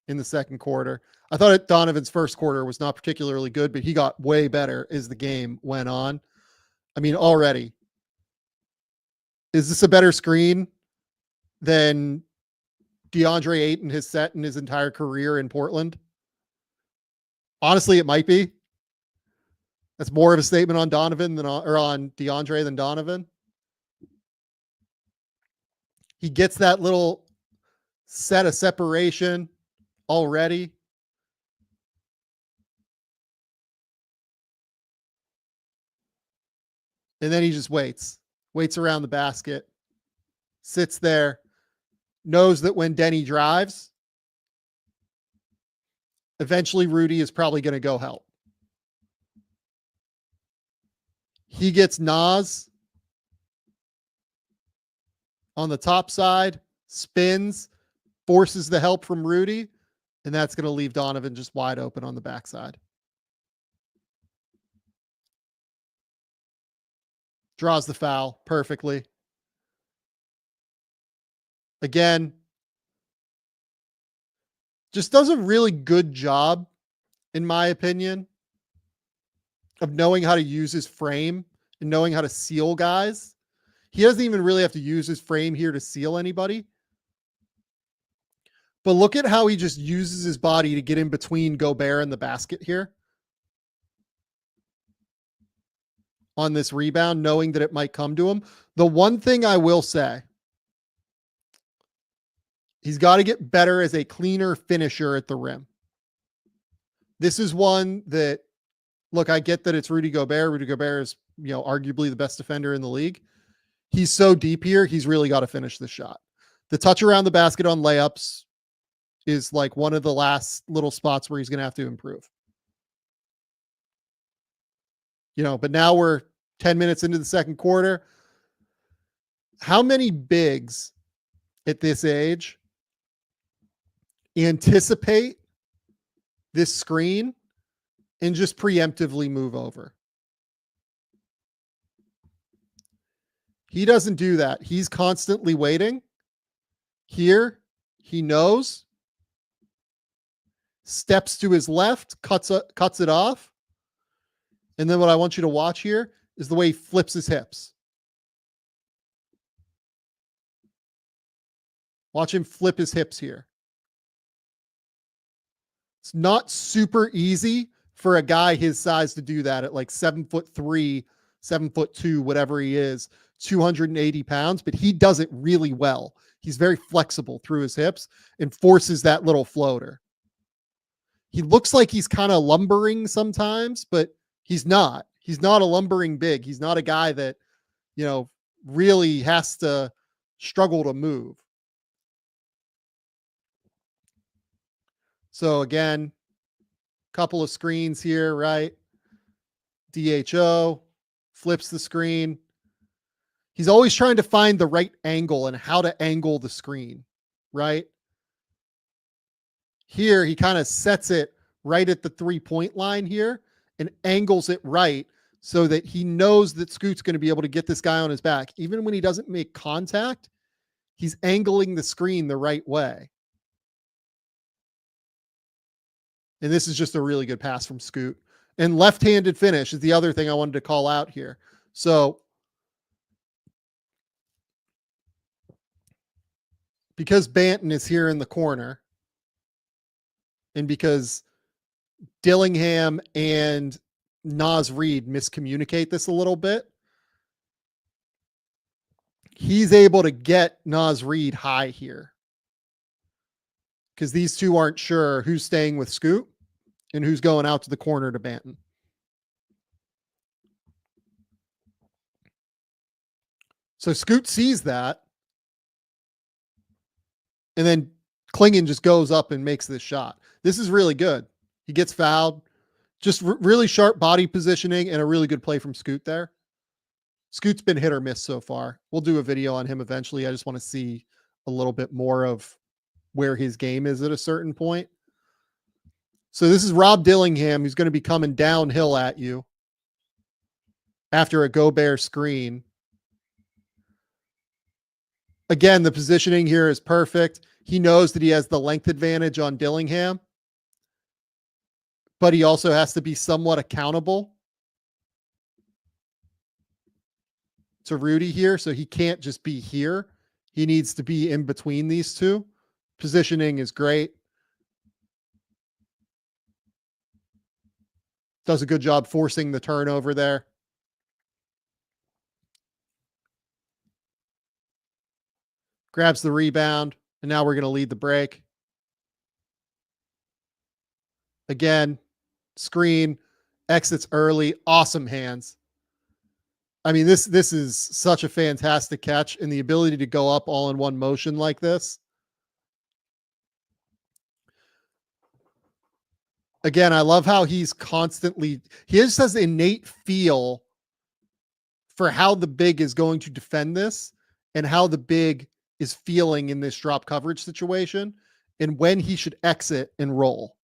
in the second quarter. I thought Donovan's first quarter was not particularly good, but he got way better as the game went on. I mean, already. Is this a better screen than DeAndre Ayton has set in his entire career in Portland? Honestly, it might be. That's more of a statement on Donovan than on DeAndre than Donovan. He gets that little set of separation already. And then he just waits around the basket, sits there, knows that when Denny drives, eventually Rudy is probably going to go help. He gets Nas on the top side, spins, forces the help from Rudy, and that's going to leave Donovan just wide open on the backside. Draws the foul perfectly. Again, just does a really good job, in my opinion, of knowing how to use his frame and knowing how to seal guys. He doesn't even really have to use his frame here to seal anybody. But look at how he just uses his body to get in between Gobert and the basket here. On this rebound, knowing that it might come to him. The one thing I will say, he's got to get better as a cleaner finisher at the rim. This is one that, look, I get that it's Rudy Gobert. Rudy Gobert is, arguably the best defender in the league. He's so deep here, he's really got to finish this shot. The touch around the basket on layups is like one of the last little spots where he's going to have to improve. But now we're 10 minutes into the second quarter. How many bigs at this age anticipate this screen and just preemptively move over. He doesn't do that. He's constantly waiting. Here, he knows. Steps to his left, cuts it off. And then what I want you to watch here is the way he flips his hips. Watch him flip his hips here. It's not super easy for a guy his size to do that at like 7'3", 7'2", whatever he is, 280 pounds, but he does it really well. He's very flexible through his hips and forces that little floater. He looks like he's kind of lumbering sometimes, but he's not. He's not a lumbering big. He's not a guy that, really has to struggle to move. So again, couple of screens here, right? DHO, flips the screen. He's always trying to find the right angle and how to angle the screen, right? Here, he kind of sets it right at the 3-point line here and angles it right so that he knows that Scoot's going to be able to get this guy on his back. Even when he doesn't make contact, he's angling the screen the right way. And this is just a really good pass from Scoot. And left-handed finish is the other thing I wanted to call out here. So because Banton is here in the corner, and because Dillingham and Naz Reid miscommunicate this a little bit, he's able to get Naz Reid high here. Because these two aren't sure who's staying with Scoot and who's going out to the corner to Banton. So Scoot sees that. And then Clingan just goes up and makes this shot. This is really good. He gets fouled. Just really sharp body positioning and a really good play from Scoot there. Scoot's been hit or miss so far. We'll do a video on him eventually. I just want to see a little bit more of where his game is at a certain point. So this is Rob Dillingham, who's going to be coming downhill at you after a Gobert screen. Again, the positioning here is perfect. He knows that he has the length advantage on Dillingham, but he also has to be somewhat accountable to Rudy here. So he can't just be here. He needs to be in between these two. Positioning is great. Does a good job forcing the turnover there. Grabs the rebound, and now we're going to lead the break. Again, screen, exits early, awesome hands. I mean, this is such a fantastic catch, and the ability to go up all in one motion like this. Again, I love how he just has an innate feel for how the big is going to defend this and how the big is feeling in this drop coverage situation and when he should exit and roll.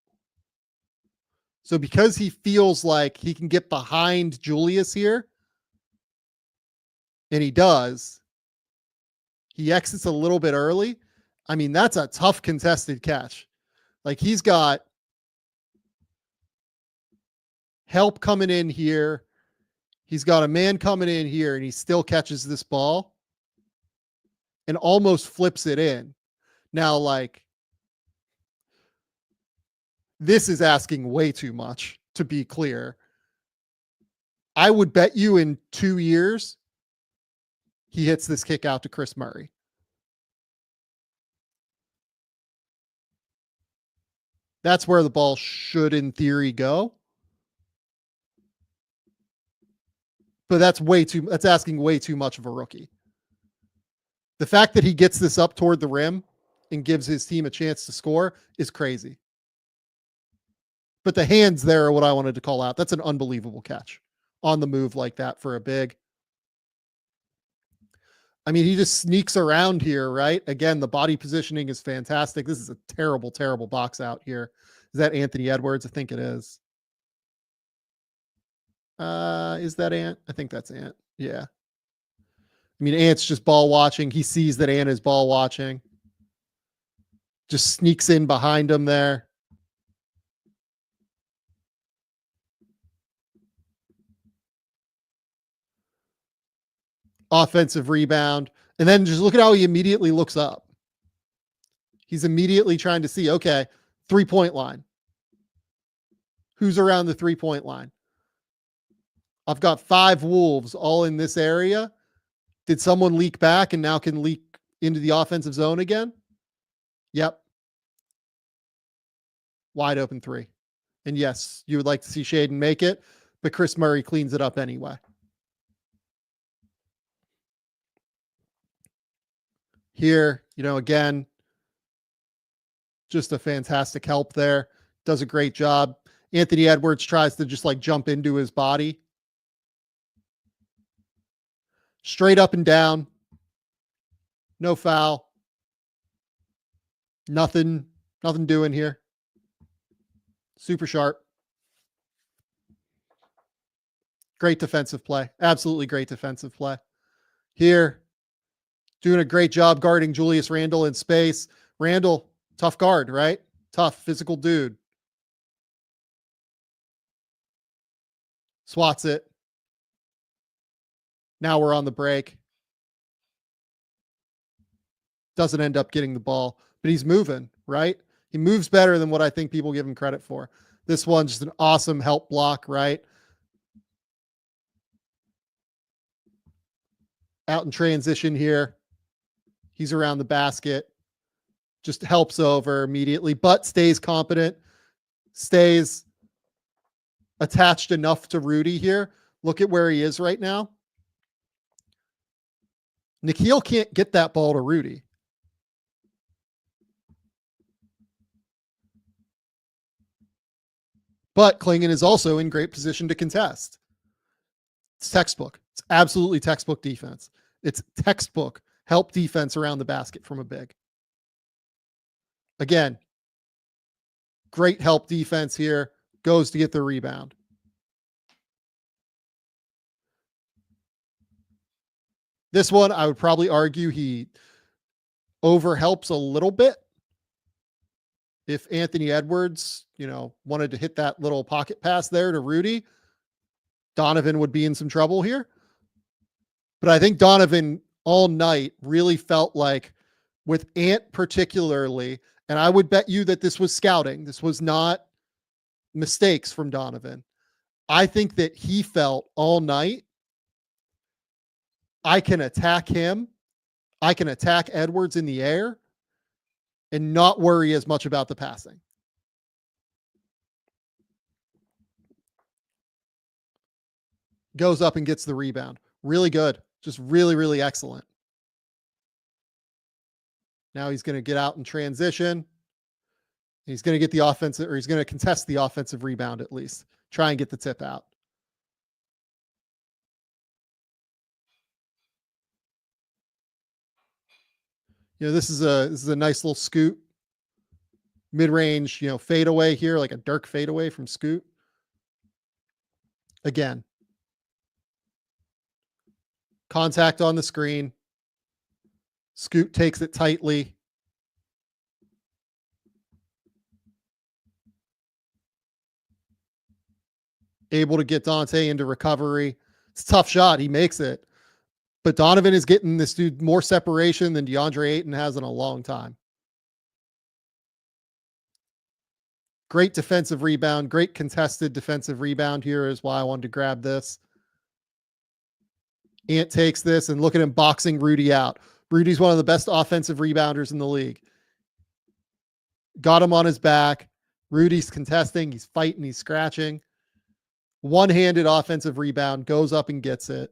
So because he feels like he can get behind Julius here, and he does, he exits a little bit early. I mean, that's a tough contested catch. Like, he's got help coming in here. He's got a man coming in here, and he still catches this ball and almost flips it in. Now, like, this is asking way too much, to be clear. I would bet you in 2 years, he hits this kick out to Chris Murray. That's where the ball should, in theory, go. But that's asking way too much of a rookie. The fact that he gets this up toward the rim and gives his team a chance to score is crazy. But the hands there are what I wanted to call out. That's an unbelievable catch on the move like that for a big. I mean, he just sneaks around here, right? Again, the body positioning is fantastic. This is a terrible, terrible box out here. Is that Anthony Edwards? I think it is. Is that Ant? I think that's Ant. Yeah. I mean, Ant's just ball watching. He sees that Ant is ball watching. Just sneaks in behind him there. Offensive rebound. And then just look at how he immediately looks up. He's immediately trying to see, okay, 3-point line. Who's around the 3-point line? I've got 5 Wolves all in this area. Did someone leak back and now can leak into the offensive zone again? Yep. Wide open 3. And yes, you would like to see Shaden make it, but Chris Murray cleans it up anyway. Here, again, just a fantastic help there. Does a great job. Anthony Edwards tries to just jump into his body. Straight up and down. No foul. Nothing doing here. Super sharp. Great defensive play. Absolutely great defensive play. Here, doing a great job guarding Julius Randle in space. Randle, tough guard, right? Tough, physical dude. Swats it. Now we're on the break. Doesn't end up getting the ball, but he's moving, right? He moves better than what I think people give him credit for. This one's just an awesome help block, right? Out in transition here. He's around the basket. Just helps over immediately, but stays competent. Stays attached enough to Rudy here. Look at where he is right now. Nikhil can't get that ball to Rudy. But Clingan is also in great position to contest. It's textbook. It's absolutely textbook defense. It's textbook help defense around the basket from a big. Again, great help defense here. Goes to get the rebound. This one, I would probably argue he overhelps a little bit. If Anthony Edwards, wanted to hit that little pocket pass there to Rudy, Donovan would be in some trouble here. But I think Donovan all night really felt like, with Ant particularly, and I would bet you that this was scouting. This was not mistakes from Donovan. I think that he felt all night, I can attack him. I can attack Edwards in the air and not worry as much about the passing. Goes up and gets the rebound. Really good. Just really, really excellent. Now he's going to get out in transition. He's going to get the offensive, or he's going to contest the offensive rebound at least. Try and get the tip out. This is a nice little scoot. Mid-range, fadeaway here, like a Dirk fadeaway from Scoot. Again. Contact on the screen. Scoot takes it tightly. Able to get Dante into recovery. It's a tough shot. He makes it. But Donovan is getting this dude more separation than DeAndre Ayton has in a long time. Great defensive rebound. Great contested defensive rebound here is why I wanted to grab this. Ant takes this, and look at him boxing Rudy out. Rudy's one of the best offensive rebounders in the league. Got him on his back. Rudy's contesting. He's fighting. He's scratching. One-handed offensive rebound. Goes up and gets it.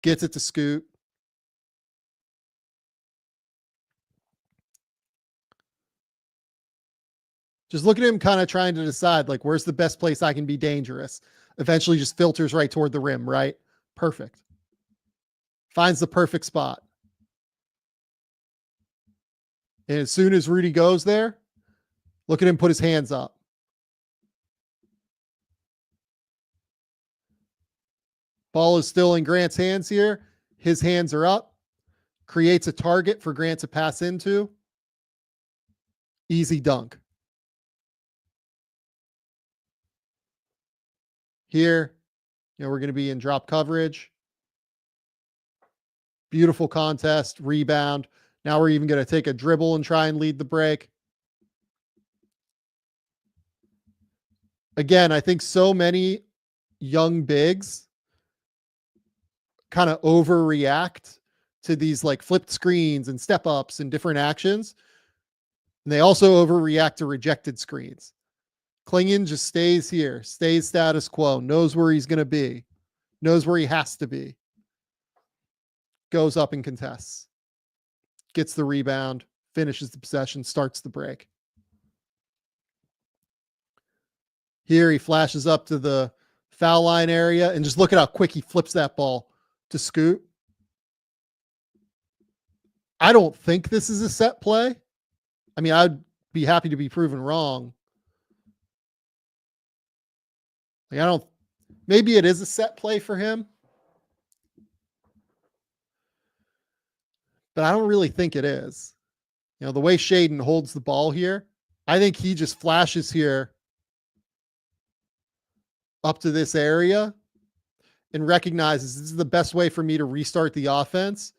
Gets it to Scoot. Just look at him kind of trying to decide, where's the best place I can be dangerous? Eventually just filters right toward the rim, right? Perfect. Finds the perfect spot. And as soon as Rudy goes there, look at him put his hands up. Ball is still in Grant's hands here. His hands are up. Creates a target for Grant to pass into. Easy dunk. Here, we're going to be in drop coverage. Beautiful contest, rebound. Now we're even going to take a dribble and try and lead the break. Again, I think so many young bigs kind of overreact to these like flipped screens and step ups and different actions. And they also overreact to rejected screens. Clingan just stays here, stays status quo, knows where he's going to be, knows where he has to be. Goes up and contests. Gets the rebound, finishes the possession, starts the break. Here he flashes up to the foul line area, and just look at how quick he flips that ball to Scoot. I don't think this is a set play. I mean, I'd be happy to be proven wrong. Like, maybe it is a set play for him, but I don't really think it is. The way Shaedon holds the ball here, I think he just flashes here up to this area and recognizes this is the best way for me to restart the offense,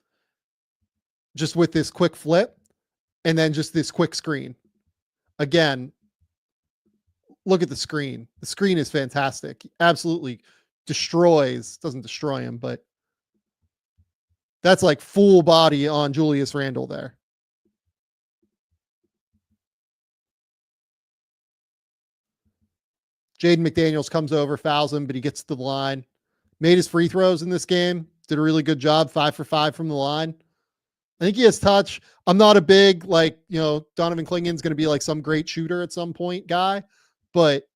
just with this quick flip and then just this quick screen. Again, look at the screen. The screen is fantastic. He absolutely doesn't destroy him, but that's like full body on Julius Randle there. Jaden McDaniels comes over, fouls him, but he gets to the line. Made his free throws in this game. Did a really good job, 5 for 5 from the line. I think he has touch. I'm not a big, Donovan Clingan's going to be like some great shooter at some point guy, but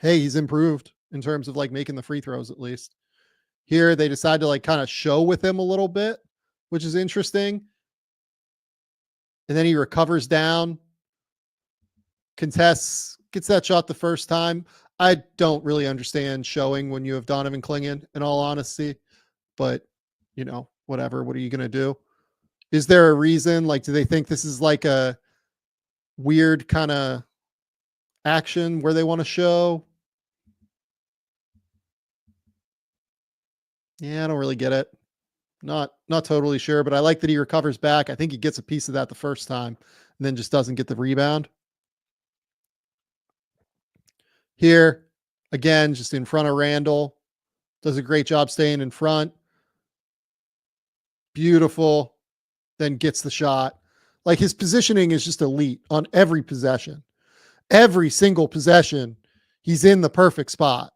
hey, he's improved in terms of like making the free throws at least. Here, they decide to like kind of show with him a little bit, which is interesting. And then he recovers down, contests, gets that shot the first time. I don't really understand showing when you have Donovan Clingan, in all honesty, but whatever. What are you going to do? Is there a reason? Like, do they think this is like a weird kind of action where they want to show? Yeah, I don't really get it. Not totally sure, but I like that he recovers back. I think he gets a piece of that the first time and then just doesn't get the rebound. Here, again, just in front of Randle. Does a great job staying in front. Beautiful. Then gets the shot. Like, his positioning is just elite on every possession. Every single possession, he's in the perfect spot.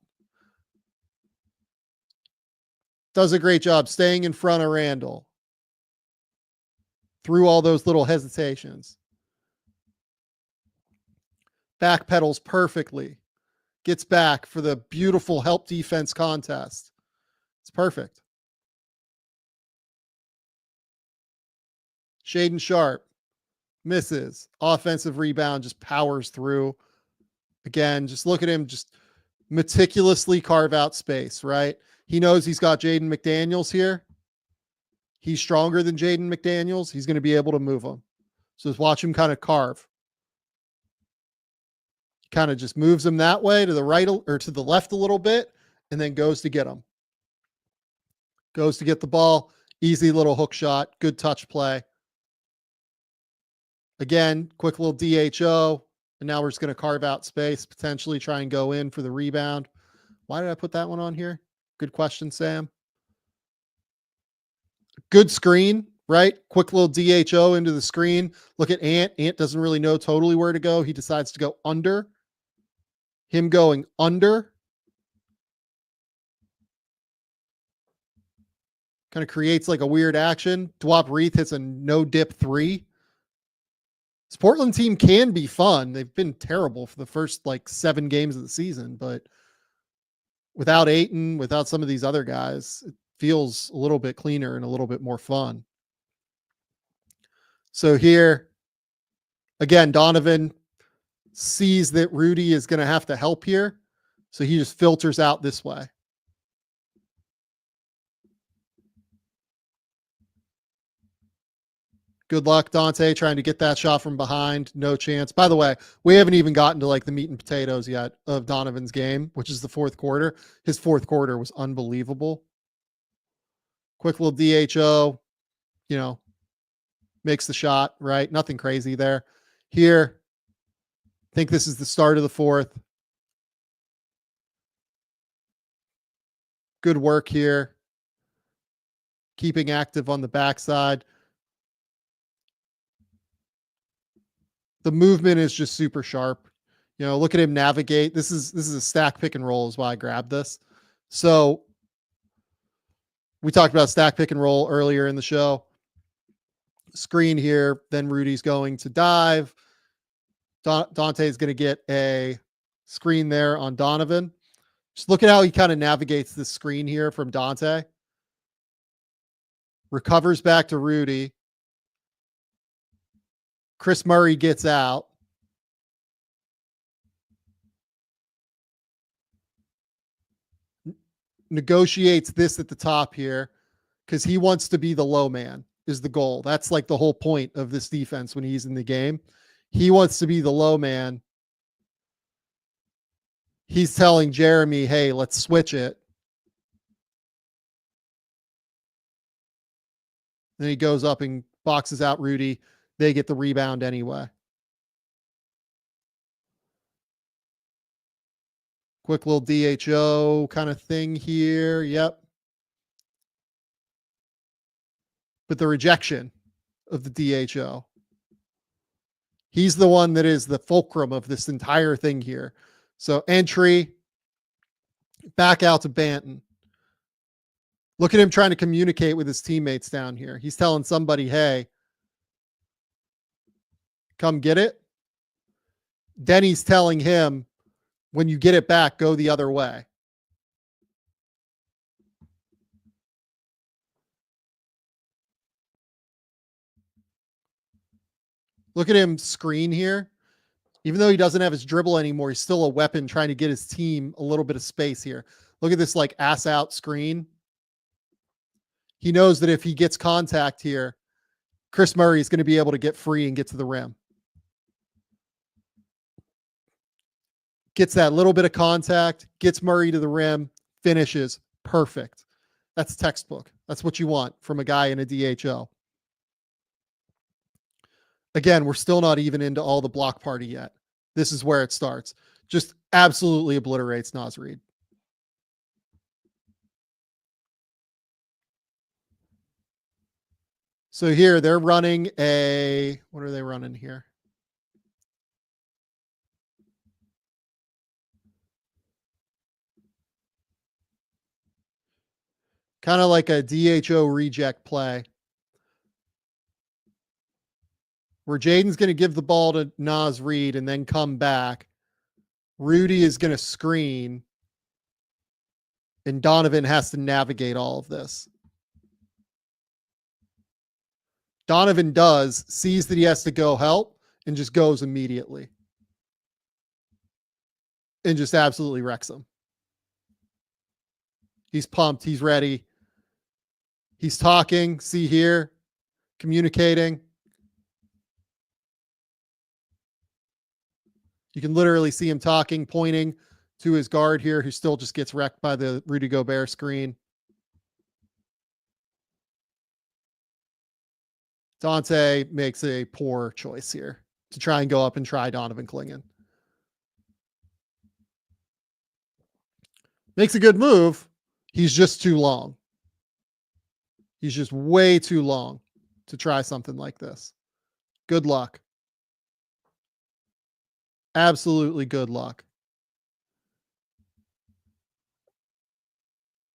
Does a great job staying in front of Randle through all those little hesitations. Backpedals perfectly. Gets back for the beautiful help defense contest. It's perfect. Shaedon Sharpe misses. Offensive rebound, just powers through. Again, just look at him just meticulously carve out space, right? He knows he's got Jaden McDaniels here. He's stronger than Jaden McDaniels. He's going to be able to move him. So just watch him kind of carve. Kind of just moves him that way to the right or to the left a little bit and then goes to get him. Goes to get the ball. Easy little hook shot. Good touch play. Again, quick little DHO. And now we're just going to carve out space, potentially try and go in for the rebound. Why did I put that one on here? Good question, Sam. Good screen, right? Quick little DHO into the screen. Look at Ant. Ant doesn't really know totally where to go. He decides to go under. Him going under kind of creates like a weird action. Dwop Reith hits a no-dip 3. This Portland team can be fun. They've been terrible for the first 7 games of the season, but without Ayton, without some of these other guys, it feels a little bit cleaner and a little bit more fun. So here, again, Donovan sees that Rudy is going to have to help here. So he just filters out this way. Good luck, Dante, trying to get that shot from behind. No chance. By the way, we haven't even gotten to like the meat and potatoes yet of Donovan's game, which is the fourth quarter. His fourth quarter was unbelievable. Quick little DHO, you know, makes the shot, right? Nothing crazy there. Here, I think this is the start of the fourth. Good work here. Keeping active on the backside. The movement is just super sharp. You know, look at him navigate. This is a stack pick and roll is why I grabbed this. So we talked about stack pick and roll earlier in the show. Screen here, then Rudy's going to dive. Dante's going to get a screen there on Donovan. Just look at how he kind of navigates this screen here from Dante. Recovers back to Rudy. Chris Murray gets out. Negotiates this at the top here because he wants to be the low man is the goal. That's like the whole point of this defense when he's in the game. He wants to be the low man. He's telling Jeremy, hey, let's switch it. Then he goes up and boxes out Rudy. They get the rebound anyway. Quick little DHO kind of thing here. Yep. But the rejection of the DHO. He's the one that is the fulcrum of this entire thing here. So entry, back out to Banton. Look at him trying to communicate with his teammates down here. He's telling somebody, hey, come get it. Denny's telling him, when you get it back, go the other way. Look at him screen here. Even though he doesn't have his dribble anymore, he's still a weapon trying to get his team a little bit of space here. Look at this like ass out screen. He knows that if he gets contact here, Chris Murray is going to be able to get free and get to the rim. Gets that little bit of contact, gets Murray to the rim, finishes. Perfect. That's textbook. That's what you want from a guy in a DHO. Again, we're still not even into all the block party yet. This is where it starts. Just absolutely obliterates Naz Reid. So here they're running a, what are they running here? Kind of like a DHO reject play where Jaden's going to give the ball to Naz Reid and then come back. Rudy is going to screen and Donovan has to navigate all of this. Donovan does, sees that he has to go help and just goes immediately and just absolutely wrecks him. He's pumped. He's ready. He's talking. See here, communicating. You can literally see him talking, pointing to his guard here, who still just gets wrecked by the Rudy Gobert screen. Dante makes a poor choice here to try and go up and try Donovan Clingan. Makes a good move. He's just too long. He's just way too long to try something like this. Good luck. Absolutely good luck.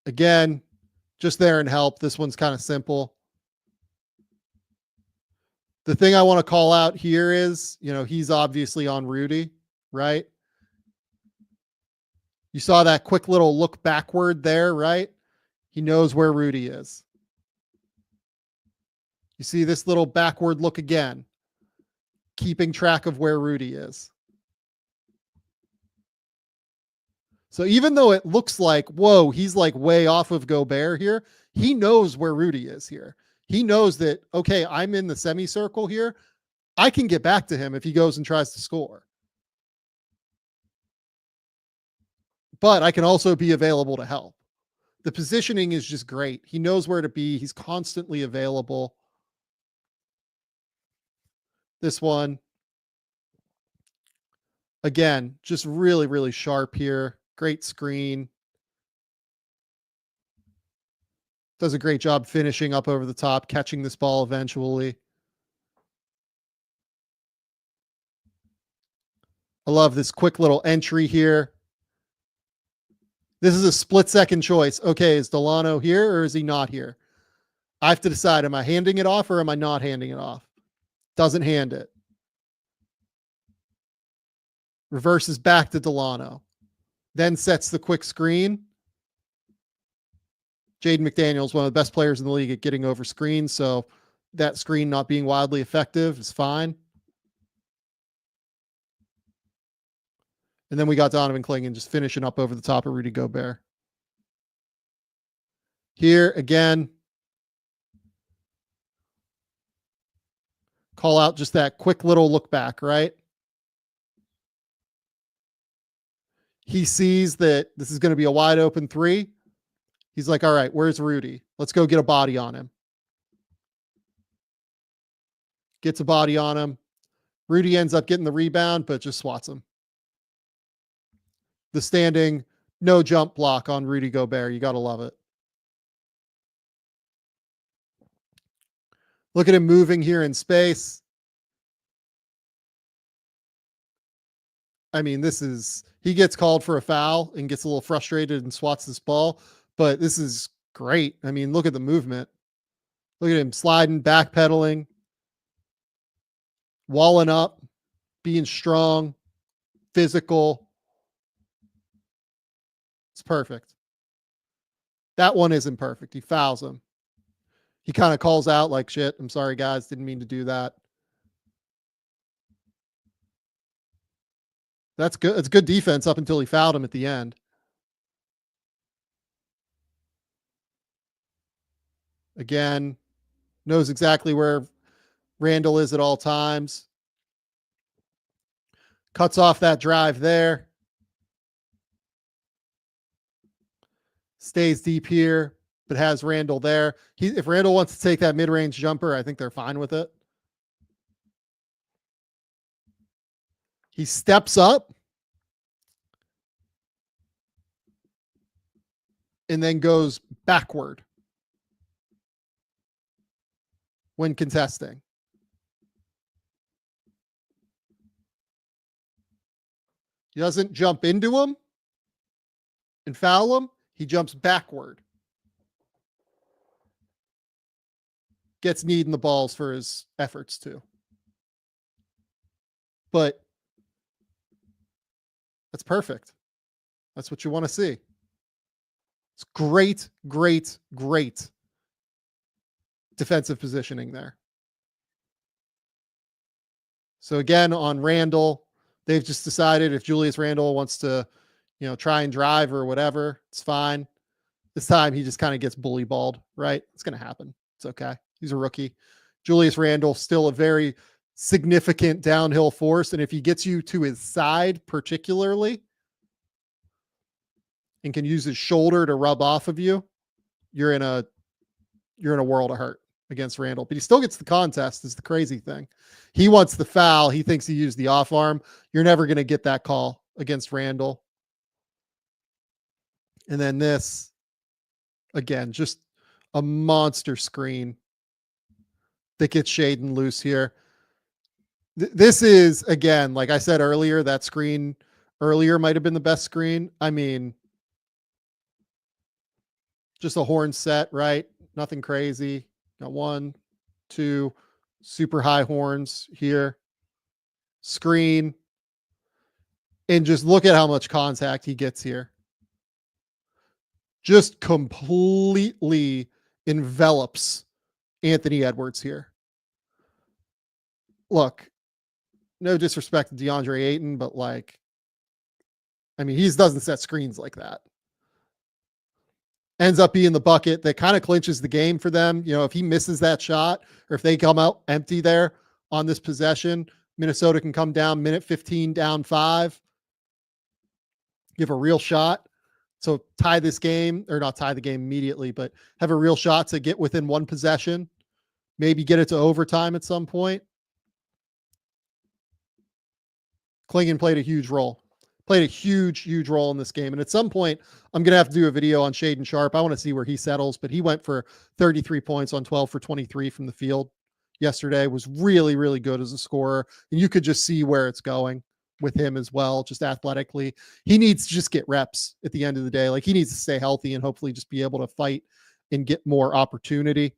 Again, just there and help. This one's kind of simple. The thing I want to call out here is, you know, he's obviously on Rudy, right? You saw that quick little look backward there, right? He knows where Rudy is. You see this little backward look again, keeping track of where Rudy is. So even though it looks like, whoa, he's like way off of Gobert here, he knows where Rudy is here. He knows that, okay, I'm in the semicircle here. I can get back to him if he goes and tries to score. But I can also be available to help. The positioning is just great. He knows where to be. He's constantly available. This one, again, just really, really sharp here. Great screen. Does a great job finishing up over the top, catching this ball eventually. I love this quick little entry here. This is a split-second choice. Okay, is Delano here or is he not here? I have to decide, am I handing it off or am I not handing it off? Doesn't hand it. Reverses back to Delano. Then sets the quick screen. Jaden McDaniels, one of the best players in the league at getting over screens, so that screen not being wildly effective is fine. And then we got Donovan Clingan just finishing up over the top of Rudy Gobert. Here again, call out just that quick little look back, right? He sees that this is going to be a wide open three. He's like, all right, where's Rudy? Let's go get a body on him. Gets a body on him. Rudy ends up getting the rebound, but just swats him. The standing no jump block on Rudy Gobert. You got to love it. Look at him moving here in space. I mean, he gets called for a foul and gets a little frustrated and swats this ball, but this is great. I mean, look at the movement. Look at him sliding, backpedaling, walling up, being strong, physical. It's perfect. That one isn't perfect. He fouls him. He kind of calls out like, shit, I'm sorry, guys. Didn't mean to do that. That's good. It's good defense up until he fouled him at the end. Again, knows exactly where Randall is at all times. Cuts off that drive there. Stays deep here, but has Randall there. If Randall wants to take that mid-range jumper, I think they're fine with it. He steps up and then goes backward when contesting. He doesn't jump into him and foul him. He jumps backward. Gets kneed in the balls for his efforts too. But that's perfect. That's what you want to see. It's great, great, great defensive positioning there. So again, on Randall, they've just decided if Julius Randle wants to, try and drive or whatever, it's fine. This time he just kind of gets bully balled, right? It's going to happen. It's okay. He's a rookie. Julius Randle, still a very significant downhill force. And if he gets you to his side particularly and can use his shoulder to rub off of you, you're in a world of hurt against Randall. But he still gets the contest is the crazy thing. He wants the foul. He thinks he used the off arm. You're never going to get that call against Randall. And then this, again, just a monster screen that gets Shaden loose here. This is, again, like I said earlier, that screen earlier might have been the best screen. I mean, just a horn set, right? Nothing crazy. Got 1, 2, super high horns here. Screen. And just look at how much contact he gets here. just completely envelops Anthony Edwards here. Look, no disrespect to DeAndre Ayton, but like, I mean, he doesn't set screens like that. Ends up being the bucket that kind of clinches the game for them. You know, if he misses that shot or if they come out empty there on this possession, Minnesota can come down minute 15, down 5, give a real shot. So tie this game, or not tie the game immediately, but have a real shot to get within one possession, maybe get it to overtime at some point. Clingan played a huge role. Played a huge role in this game. And at some point, I'm going to have to do a video on Shaedon Sharpe. I want to see where he settles, but he went for 33 points on 12 for 23 from the field yesterday. Was really good as a scorer. And you could just see where it's going with him as well, just athletically. He needs to just get reps at the end of the day. Like, he needs to stay healthy and hopefully just be able to fight and get more opportunity.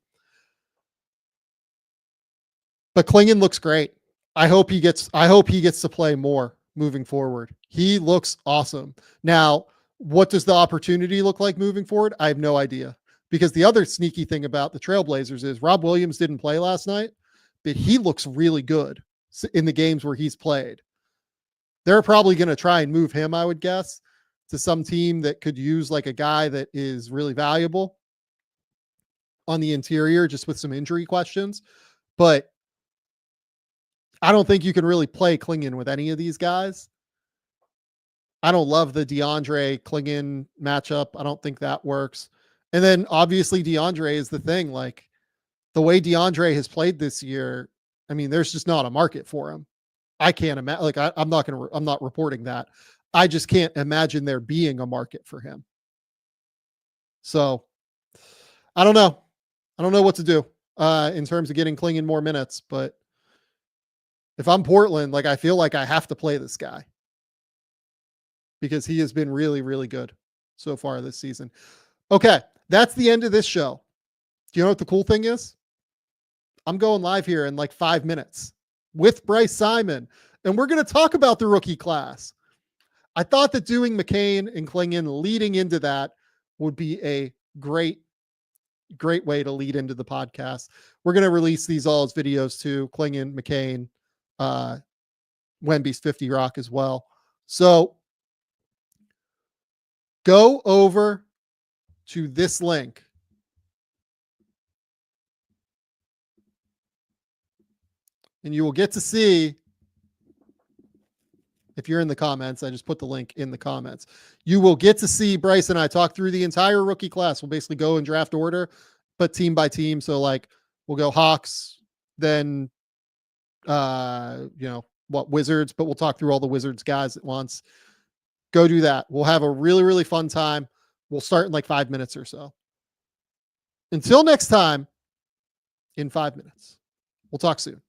But Clingan looks great. I hope he gets to play more moving forward. He looks awesome. Now, what does the opportunity look like moving forward? I have no idea, because the other sneaky thing about the Trailblazers is Rob Williams didn't play last night, but he looks really good in the games where he's played. They're probably going to try and move him, I would guess, to some team that could use like a guy that is really valuable on the interior, just with some injury questions. But I don't think you can really play Clingan with any of these guys. I don't love the DeAndre Clingan matchup. I don't think that works. And then obviously DeAndre is the thing. Like, the way DeAndre has played this year, I mean, there's just not a market for him. I can't imagine. Like, I'm not reporting that. I just can't imagine there being a market for him. So I don't know. I don't know what to do in terms of getting Clingan more minutes, but if I'm Portland, like, I feel like I have to play this guy because he has been really good so far this season. Okay, that's the end of this show. Do you know what the cool thing is? I'm going live here in like 5 minutes with Bryce Simon, and we're going to talk about the rookie class. I thought that doing McCain and Clingan leading into that would be a great way to lead into the podcast. We're going to release these all as videos too. Clingan, McCain, Wemby's 50 Rock as well. So go over to this link. And you will get to see, if you're in the comments, I just put the link in the comments. You will get to see Bryce and I talk through the entire rookie class. We'll basically go in draft order, but team by team. So like, we'll go Hawks, then Wizards, but we'll talk through all the Wizards guys at once. Go do that. We'll have a really fun time. We'll start in like 5 minutes or so. Until next time, in 5 minutes. We'll talk soon.